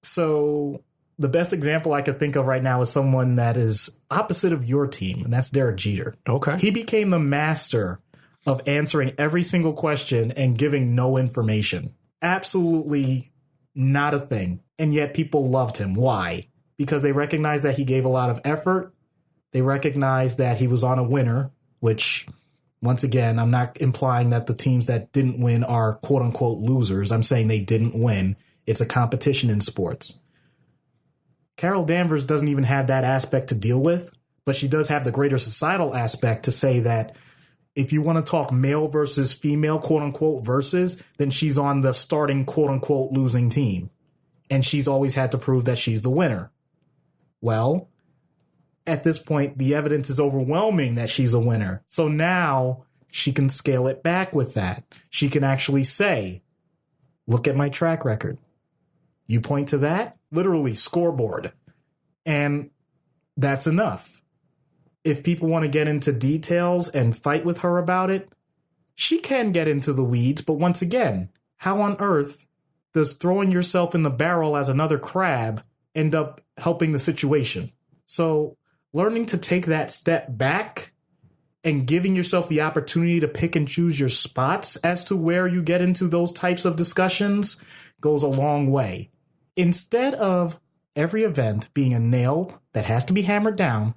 So the best example I could think of right now is someone that is opposite of your team, and that's Derek Jeter. Okay. He became the master of answering every single question and giving no information. Absolutely not a thing. And yet people loved him. Why? Because they recognized that he gave a lot of effort. They recognized that he was on a winner, which, once again, I'm not implying that the teams that didn't win are quote unquote losers. I'm saying they didn't win. It's a competition in sports. Carol Danvers doesn't even have that aspect to deal with, but she does have the greater societal aspect to say that if you want to talk male versus female, quote unquote, versus, then she's on the starting, quote unquote, losing team. And she's always had to prove that she's the winner. Well, at this point, the evidence is overwhelming that she's a winner. So now she can scale it back with that. She can actually say, look at my track record. You point to that, literally scoreboard. And that's enough. If people want to get into details and fight with her about it, she can get into the weeds. But once again, how on earth does throwing yourself in the barrel as another crab end up helping the situation? So learning to take that step back and giving yourself the opportunity to pick and choose your spots as to where you get into those types of discussions goes a long way. Instead of every event being a nail that has to be hammered down,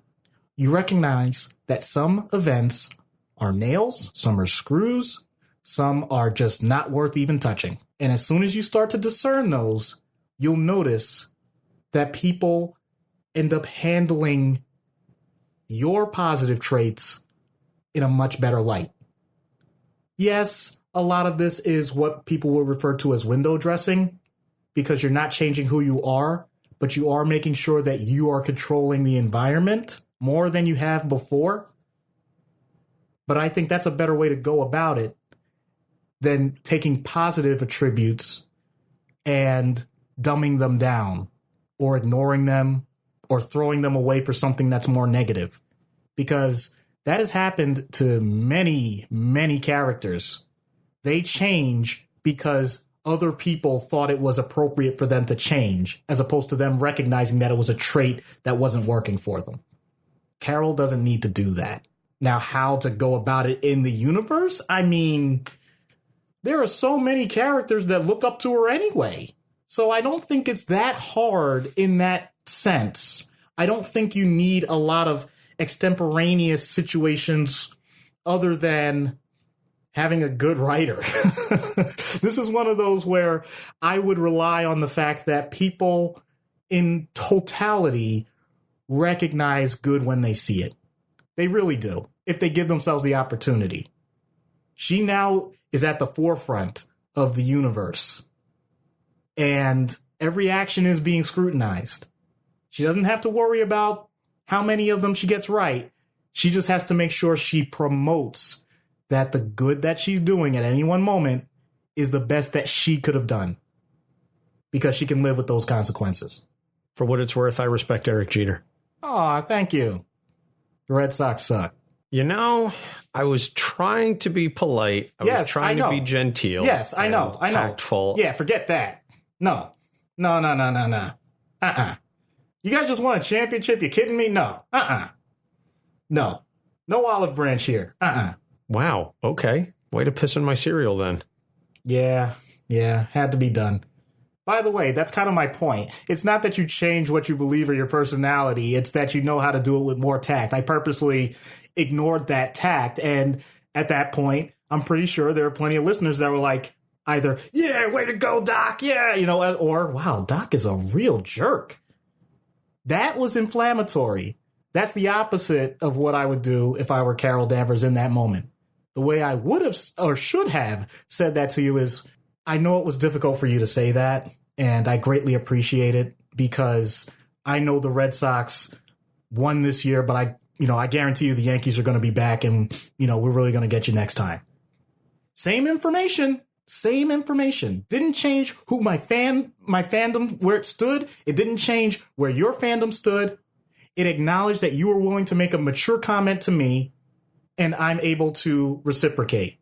you recognize that some events are nails, some are screws, some are just not worth even touching. And as soon as you start to discern those, you'll notice that people end up handling your positive traits in a much better light. Yes, a lot of this is what people will refer to as window dressing, because you're not changing who you are, but you are making sure that you are controlling the environment more than you have before. But I think that's a better way to go about it than taking positive attributes and dumbing them down or ignoring them or throwing them away for something that's more negative. Because that has happened to many, many characters. They change because other people thought it was appropriate for them to change, as opposed to them recognizing that it was a trait that wasn't working for them. Carol doesn't need to do that. Now, how to go about it in the universe? I mean, there are so many characters that look up to her anyway. So I don't think it's that hard in that sense. I don't think you need a lot of extemporaneous situations other than having a good writer. This is one of those where I would rely on the fact that people in totality recognize good when they see it. They really do, if they give themselves the opportunity. She now is at the forefront of the universe, and every action is being scrutinized. She doesn't have to worry about how many of them she gets right. She just has to make sure she promotes that the good that she's doing at any one moment is the best that she could have done, because she can live with those consequences. For what it's worth, I respect Derek Jeter. Aw, thank you. The Red Sox suck. You know, I was trying to be polite. I was trying to be genteel. Yes, I know. Tactful. Yeah, forget that. No. You guys just won a championship? You kidding me? No. No. No olive branch here. Wow. Okay. Way to piss on my cereal then. Yeah. Had to be done. By the way, that's kind of my point. It's not that you change what you believe or your personality. It's that you know how to do it with more tact. I purposely ignored that tact. And at that point, I'm pretty sure there are plenty of listeners that were like, either, yeah, way to go, Doc. Yeah, or, wow, Doc is a real jerk. That was inflammatory. That's the opposite of what I would do if I were Carol Danvers in that moment. The way I would have or should have said that to you is, I know it was difficult for you to say that, and I greatly appreciate it, because I know the Red Sox won this year, but I guarantee you the Yankees are going to be back, and, we're really going to get you next time. Same information. Didn't change who my fandom, where it stood. It didn't change where your fandom stood. It acknowledged that you were willing to make a mature comment to me, and I'm able to reciprocate.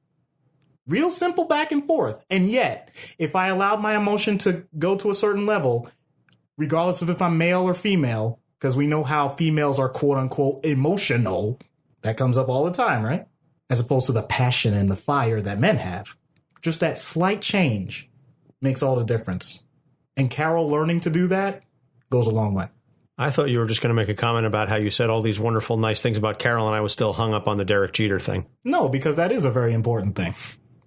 Real simple back and forth. And yet, if I allowed my emotion to go to a certain level, regardless of if I'm male or female, because we know how females are quote unquote emotional, that comes up all the time, right? As opposed to the passion and the fire that men have. Just that slight change makes all the difference. And Carol learning to do that goes a long way. I thought you were just going to make a comment about how you said all these wonderful, nice things about Carol, and I was still hung up on the Derek Jeter thing. No, because that is a very important thing.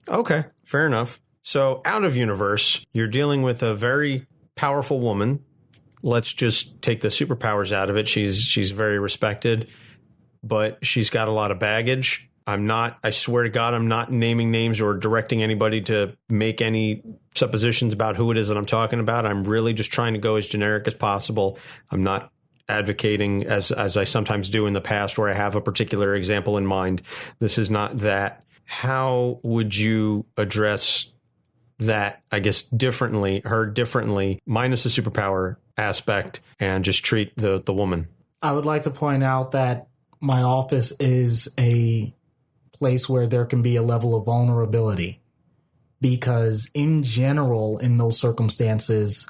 Okay, fair enough. So out of universe, you're dealing with a very powerful woman. Let's just take the superpowers out of it. She's very respected, but she's got a lot of baggage. I swear to God, I'm not naming names or directing anybody to make any suppositions about who it is that I'm talking about. I'm really just trying to go as generic as possible. I'm not advocating, as I sometimes do in the past, where I have a particular example in mind. This is not that. How would you address that, I guess, differently, minus the superpower aspect, and just treat the woman? I would like to point out that my office is a place where there can be a level of vulnerability, because in general, in those circumstances,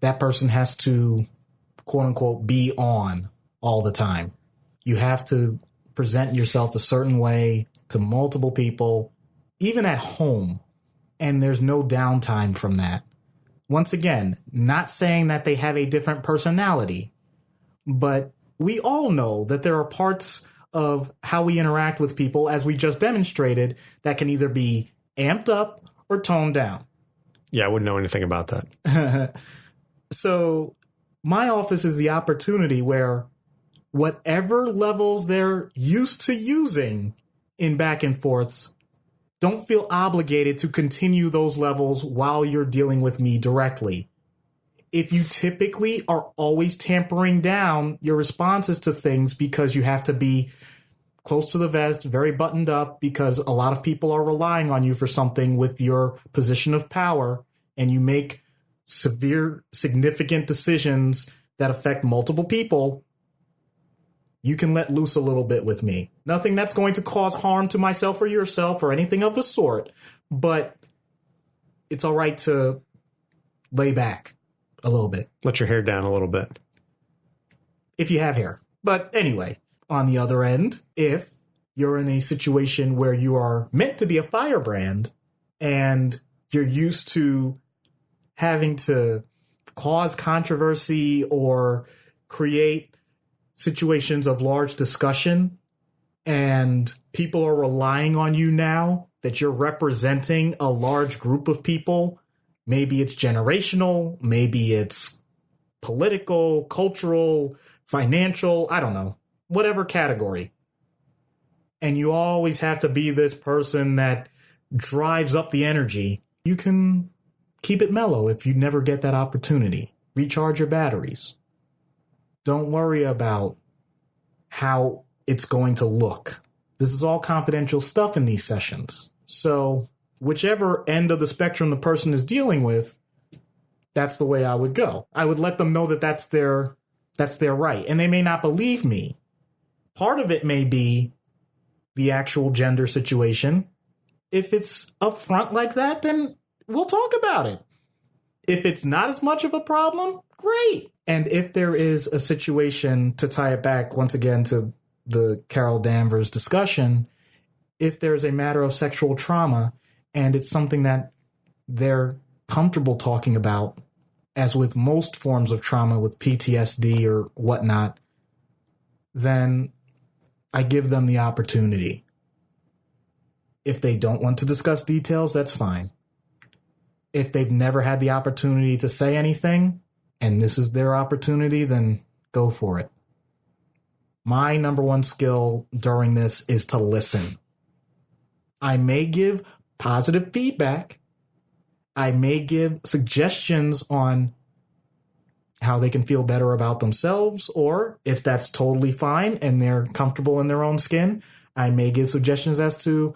that person has to, quote unquote, be on all the time. You have to present yourself a certain way to multiple people, even at home, and there's no downtime from that. Once again, not saying that they have a different personality, but we all know that there are parts of how we interact with people, as we just demonstrated, that can either be amped up or toned down. Yeah, I wouldn't know anything about that. So my office is the opportunity where whatever levels they're used to using in back and forths, don't feel obligated to continue those levels while you're dealing with me directly. If you typically are always tampering down your responses to things because you have to be close to the vest, very buttoned up, because a lot of people are relying on you for something with your position of power, and you make severe, significant decisions that affect multiple people, you can let loose a little bit with me. Nothing that's going to cause harm to myself or yourself or anything of the sort, but it's all right to lay back a little bit. Let your hair down a little bit. If you have hair. But anyway, on the other end, if you're in a situation where you are meant to be a firebrand and you're used to having to cause controversy or create situations of large discussion, and people are relying on you now that you're representing a large group of people, maybe it's generational, maybe it's political, cultural, financial, I don't know, whatever category. And you always have to be this person that drives up the energy. You can keep it mellow if you never get that opportunity. Recharge your batteries. Don't worry about how it's going to look. This is all confidential stuff in these sessions. So whichever end of the spectrum the person is dealing with, that's the way I would go. I would let them know that that's their right. And they may not believe me. Part of it may be the actual gender situation. If it's upfront like that, then we'll talk about it. If it's not as much of a problem, great. And if there is a situation, to tie it back once again to the CAROL Danvers discussion, if there's a matter of sexual trauma and it's something that they're comfortable talking about, as with most forms of trauma with PTSD or whatnot, then I give them the opportunity. If they don't want to discuss details, that's fine. If they've never had the opportunity to say anything, and this is their opportunity, then go for it. My number one skill during this is to listen. I may give positive feedback. I may give suggestions on how they can feel better about themselves, or if that's totally fine and they're comfortable in their own skin, I may give suggestions as to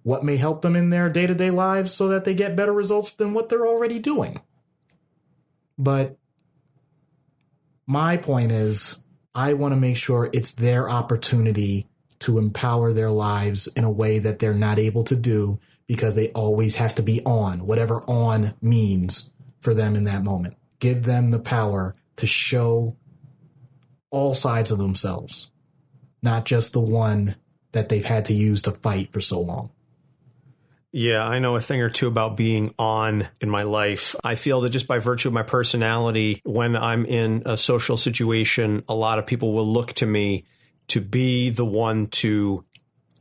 what may help them in their day-to-day lives so that they get better results than what they're already doing. But my point is, I want to make sure it's their opportunity to empower their lives in a way that they're not able to do because they always have to be on, whatever on means for them in that moment. Give them the power to show all sides of themselves, not just the one that they've had to use to fight for so long. Yeah, I know a thing or two about being on in my life. I feel that just by virtue of my personality, when I'm in a social situation, a lot of people will look to me to be the one to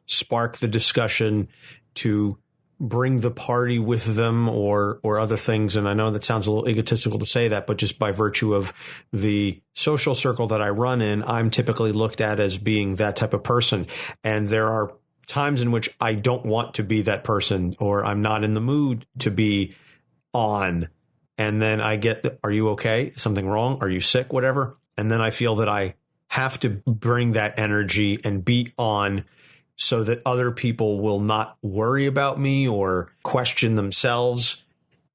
spark the discussion, to bring the party with them or other things. And I know that sounds a little egotistical to say that, but just by virtue of the social circle that I run in, I'm typically looked at as being that type of person. And there are times in which I don't want to be that person, or I'm not in the mood to be on. And then I get, are you okay? Something wrong? Are you sick? Whatever. And then I feel that I have to bring that energy and be on so that other people will not worry about me or question themselves.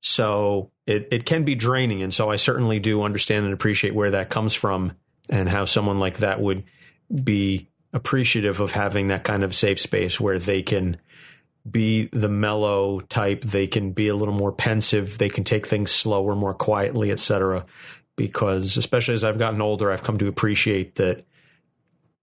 So it can be draining. And so I certainly do understand and appreciate where that comes from and how someone like that would be appreciative of having that kind of safe space where they can be the mellow type. They can be a little more pensive. They can take things slower, more quietly, etc. Because especially as I've gotten older, I've come to appreciate that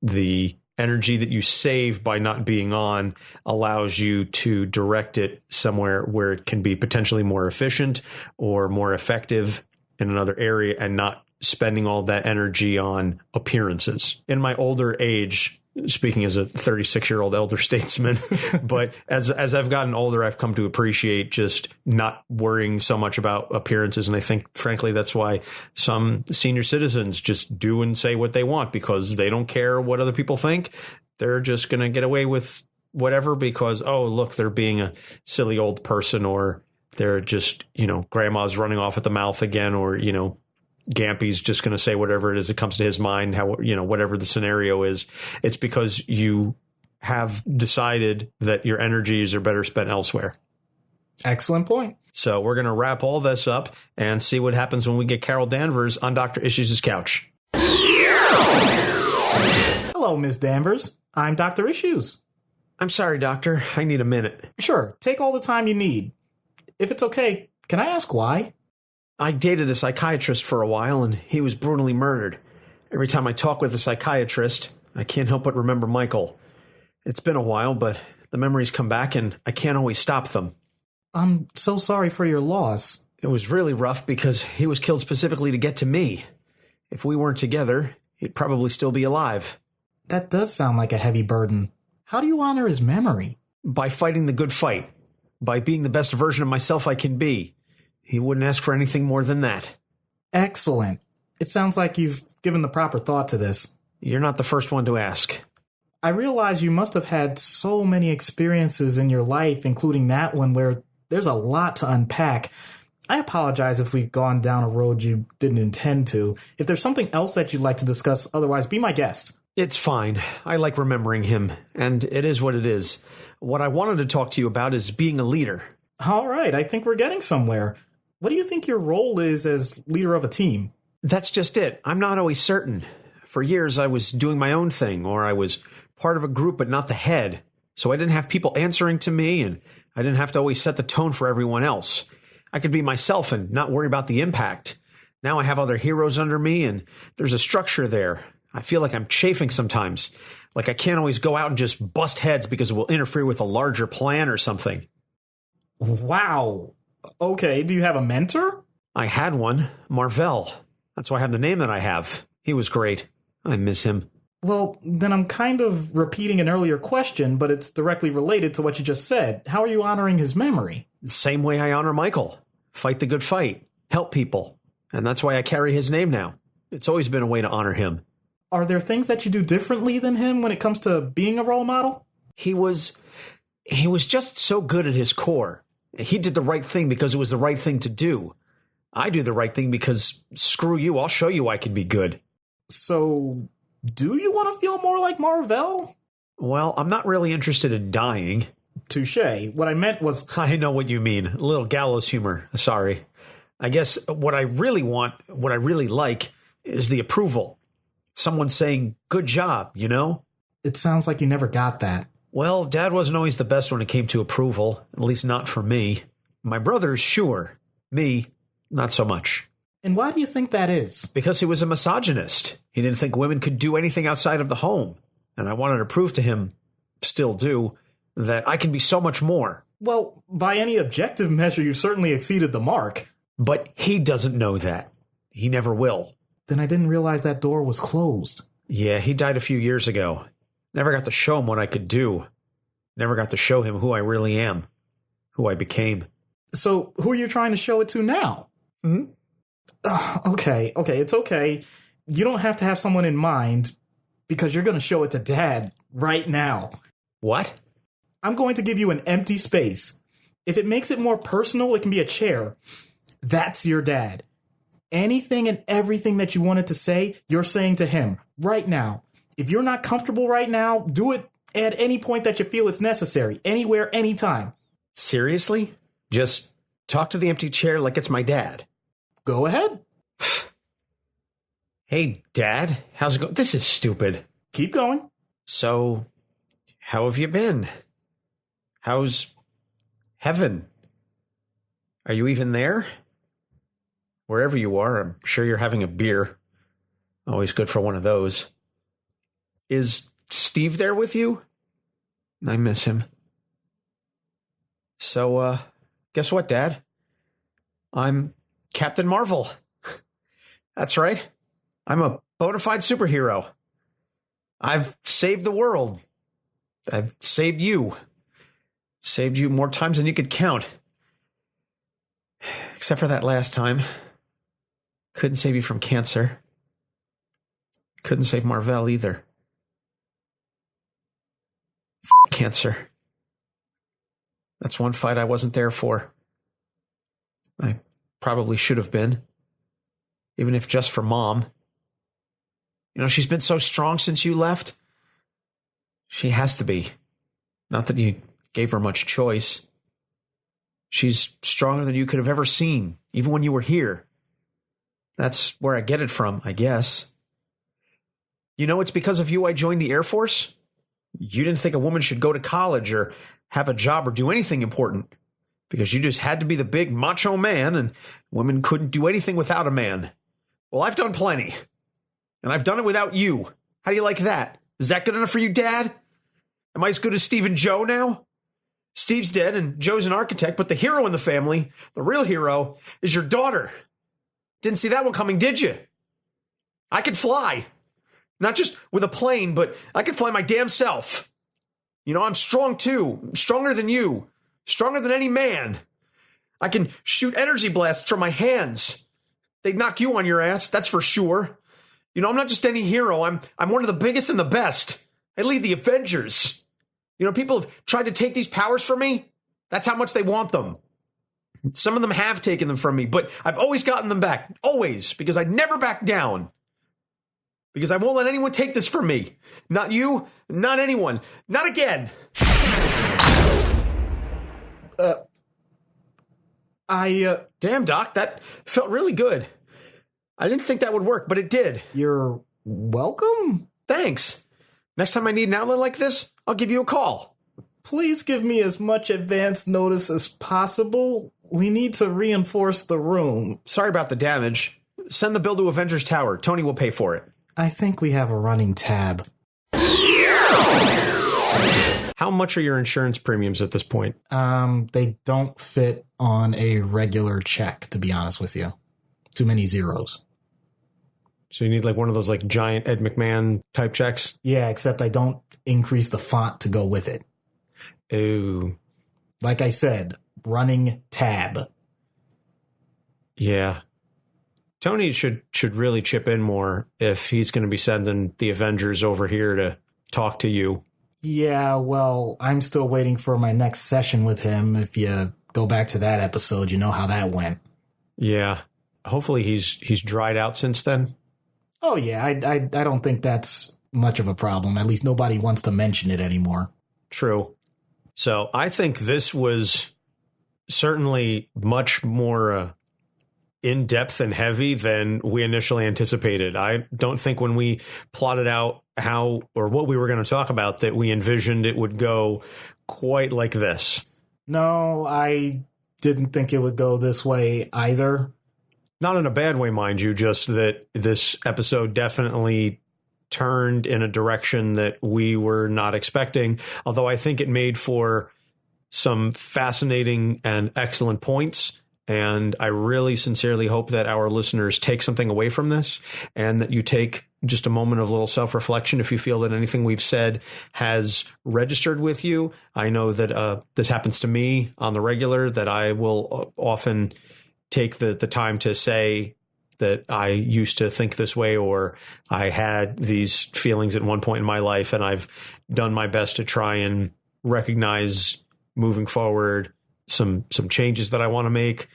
the energy that you save by not being on allows you to direct it somewhere where it can be potentially more efficient or more effective in another area and not spending all that energy on appearances. In my older age, speaking as a 36-year-old elder statesman, but as I've gotten older, I've come to appreciate just not worrying so much about appearances. And I think, frankly, that's why some senior citizens just do and say what they want because they don't care what other people think. They're just going to get away with whatever because, oh, look, they're being a silly old person, or they're just, grandma's running off at the mouth again, or, Gampy's just going to say whatever it is that comes to his mind, whatever the scenario is. It's because you have decided that your energies are better spent elsewhere. Excellent point. So we're going to wrap all this up and see what happens when we get CAROL Danvers on Dr. Issues' couch. Hello, Ms. Danvers. I'm Dr. Issues. I'm sorry, doctor. I need a minute. Sure. Take all the time you need. If it's okay, can I ask why? I dated a psychiatrist for a while, and he was brutally murdered. Every time I talk with a psychiatrist, I can't help but remember Michael. It's been a while, but the memories come back, and I can't always stop them. I'm so sorry for your loss. It was really rough because he was killed specifically to get to me. If we weren't together, he'd probably still be alive. That does sound like a heavy burden. How do you honor his memory? By fighting the good fight. By being the best version of myself I can be. He wouldn't ask for anything more than that. Excellent. It sounds like you've given the proper thought to this. You're not the first one to ask. I realize you must have had so many experiences in your life, including that one where there's a lot to unpack. I apologize if we've gone down a road you didn't intend to. If there's something else that you'd like to discuss, otherwise be my guest. It's fine. I like remembering him, and it is what it is. What I wanted to talk to you about is being a leader. All right, I think we're getting somewhere. What do you think your role is as leader of a team? That's just it. I'm not always certain. For years, I was doing my own thing, or I was part of a group but not the head. So I didn't have people answering to me, and I didn't have to always set the tone for everyone else. I could be myself and not worry about the impact. Now I have other heroes under me, and there's a structure there. I feel like I'm chafing sometimes, like I can't always go out and just bust heads because it will interfere with a larger plan or something. Wow. Okay, do you have a mentor? I had one, Mar-Vell. That's why I have the name that I have. He was great. I miss him. Well, then I'm kind of repeating an earlier question, but it's directly related to what you just said. How are you honoring his memory? The same way I honor Michael. Fight the good fight. Help people. And that's why I carry his name now. It's always been a way to honor him. Are there things that you do differently than him when it comes to being a role model? He was just so good at his core. He did the right thing because it was the right thing to do. I do the right thing because, screw you, I'll show you I can be good. So, do you want to feel more like Mar-Vell? Well, I'm not really interested in dying. Touché. What I meant was... I know what you mean. A little gallows humor. Sorry. I guess what I really want, what I really like, is the approval. Someone saying, good job, you know? It sounds like you never got that. Well, Dad wasn't always the best when it came to approval, at least not for me. My brothers, sure. Me, not so much. And why do you think that is? Because he was a misogynist. He didn't think women could do anything outside of the home. And I wanted to prove to him, still do, that I can be so much more. Well, by any objective measure, you certainly exceeded the mark. But he doesn't know that. He never will. Then I didn't realize that door was closed. Yeah, he died a few years ago. Never got to show him what I could do. Never got to show him who I really am. Who I became. So, who are you trying to show it to now? Okay, it's okay. You don't have to have someone in mind, because you're going to show it to Dad right now. What? I'm going to give you an empty space. If it makes it more personal, it can be a chair. That's your dad. Anything and everything that you wanted to say, you're saying to him right now. If you're not comfortable right now, do it at any point that you feel it's necessary. Anywhere, anytime. Seriously? Just talk to the empty chair like it's my dad. Go ahead. Hey, Dad. How's it going? This is stupid. Keep going. So, how have you been? How's heaven? Are you even there? Wherever you are, I'm sure you're having a beer. Always good for one of those. Is Steve there with you? I miss him. So, guess what, Dad? I'm Captain Mar-Vell. That's right. I'm a bona fide superhero. I've saved the world. I've saved you. Saved you more times than you could count. Except for that last time. Couldn't save you from cancer. Couldn't save Mar-Vell either. Cancer. That's one fight I wasn't there for. I probably should have been. Even if just for Mom. You know, she's been so strong since you left. She has to be. Not that you gave her much choice. She's stronger than you could have ever seen, even when you were here. That's where I get it from, I guess. You know, it's because of you I joined the Air Force. You didn't think a woman should go to college or have a job or do anything important. Because you just had to be the big macho man and women couldn't do anything without a man. Well, I've done plenty. And I've done it without you. How do you like that? Is that good enough for you, Dad? Am I as good as Steve and Joe now? Steve's dead and Joe's an architect, but the hero in the family, the real hero, is your daughter. Didn't see that one coming, did you? I could fly. Not just with a plane, but I could fly my damn self. You know, I'm strong too. I'm stronger than you. Stronger than any man. I can shoot energy blasts from my hands. They'd knock you on your ass, that's for sure. You know, I'm not just any hero. I'm one of the biggest and the best. I lead the Avengers. You know, people have tried to take these powers from me. That's how much they want them. Some of them have taken them from me, but I've always gotten them back. Always. Because I never back down. Because I won't let anyone take this from me. Not you, not anyone. Not again. Damn, Doc, that felt really good. I didn't think that would work, but it did. You're welcome? Thanks. Next time I need an outlet like this, I'll give you a call. Please give me as much advance notice as possible. We need to reinforce the room. Sorry about the damage. Send the bill to Avengers Tower. Tony will pay for it. I think we have a running tab. How much are your insurance premiums at this point? They don't fit on a regular check, to be honest with you. Too many zeros. So you need like one of those like giant Ed McMahon type checks? Yeah, except I don't increase the font to go with it. Ooh. Like I said, running tab. Yeah. Tony should really chip in more if he's going to be sending the Avengers over here to talk to you. Yeah, well, I'm still waiting for my next session with him. If you go back to that episode, you know how that went. Yeah. Hopefully he's dried out since then. Oh, yeah, I don't think that's much of a problem. At least nobody wants to mention it anymore. True. So I think this was certainly much more in-depth and heavy than we initially anticipated. I don't think when we plotted out how or what we were going to talk about that we envisioned it would go quite like this. No, I didn't think it would go this way either. Not in a bad way, mind you, just that this episode definitely turned in a direction that we were not expecting, although I think it made for some fascinating and excellent points. And I really sincerely hope that our listeners take something away from this and that you take just a moment of little self-reflection if you feel that anything we've said has registered with you. I know that this happens to me on the regular, that I will often take the time to say that I used to think this way or I had these feelings at one point in my life, and I've done my best to try and recognize moving forward some changes that I want to make,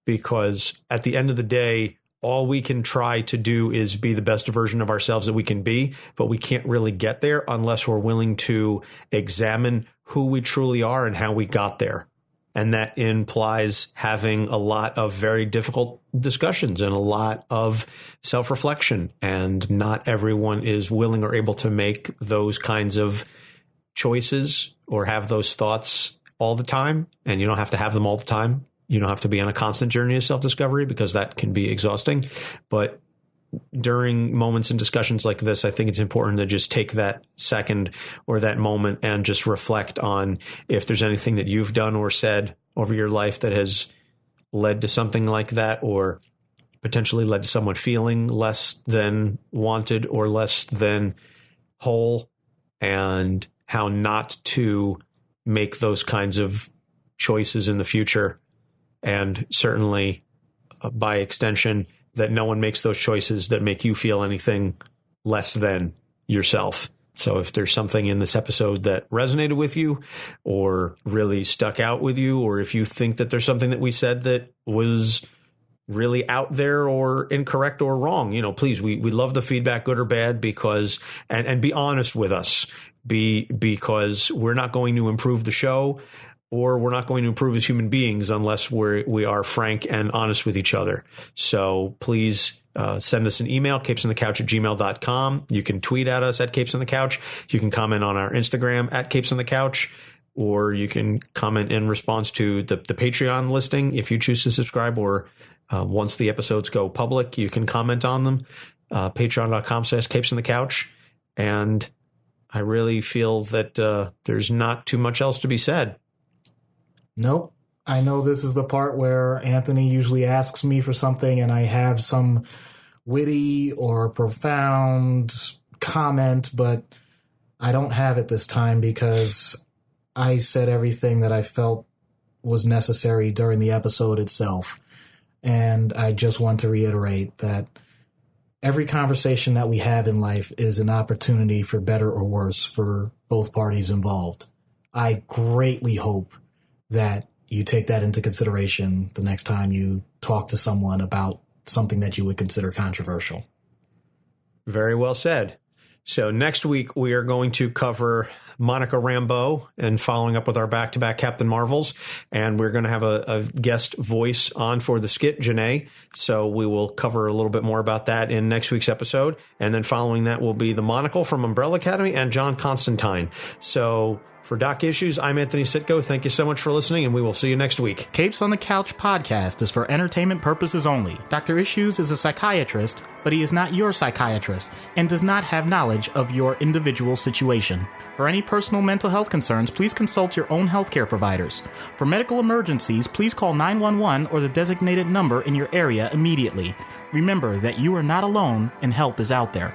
because at the end of the day, all we can try to do is be the best version of ourselves that we can be, but we can't really get there unless we're willing to examine who we truly are and how we got there. And that implies having a lot of very difficult discussions and a lot of self-reflection. And not everyone is willing or able to make those kinds of choices or have those thoughts all the time. And you don't have to have them all the time. You don't have to be on a constant journey of self-discovery, because that can be exhausting. But during moments and discussions like this, I think it's important to just take that second or that moment and just reflect on if there's anything that you've done or said over your life that has led to something like that, or potentially led to someone feeling less than wanted or less than whole, and how not to make those kinds of choices in the future. And certainly, by extension, that no one makes those choices that make you feel anything less than yourself. So if there's something in this episode that resonated with you or really stuck out with you, or if you think that there's something that we said that was really out there or incorrect or wrong, please, we love the feedback, good or bad, because, and be honest with us, because we're not going to improve the show, or we're not going to improve as human beings unless we are frank and honest with each other. So please send us an email, capesonthecouch@gmail.com. You can tweet at us at capesonthecouch. You can comment on our Instagram at capesonthecouch, or you can comment in response to the Patreon listing if you choose to subscribe, or once the episodes go public, you can comment on them. Patreon.com/capesonthecouch. And I really feel that there's not too much else to be said. Nope. I know this is the part where Anthony usually asks me for something and I have some witty or profound comment, but I don't have it this time because I said everything that I felt was necessary during the episode itself. And I just want to reiterate that every conversation that we have in life is an opportunity for better or worse for both parties involved. I greatly hope that you take that into consideration the next time you talk to someone about something that you would consider controversial. Very well said. So next week we are going to cover Monica Rambeau and following up with our back-to-back Captain Marvels. And we're going to have a guest voice on for the skit, Janae. So we will cover a little bit more about that in next week's episode. And then following that will be the Monocle from Umbrella Academy and John Constantine. So for Doc Issues, I'm Anthony Sitko. Thank you so much for listening, and we will see you next week. Capes on the Couch podcast is for entertainment purposes only. Dr. Issues is a psychiatrist, but he is not your psychiatrist and does not have knowledge of your individual situation. For any personal mental health concerns, please consult your own healthcare providers. For medical emergencies, please call 911 or the designated number in your area immediately. Remember that you are not alone and help is out there.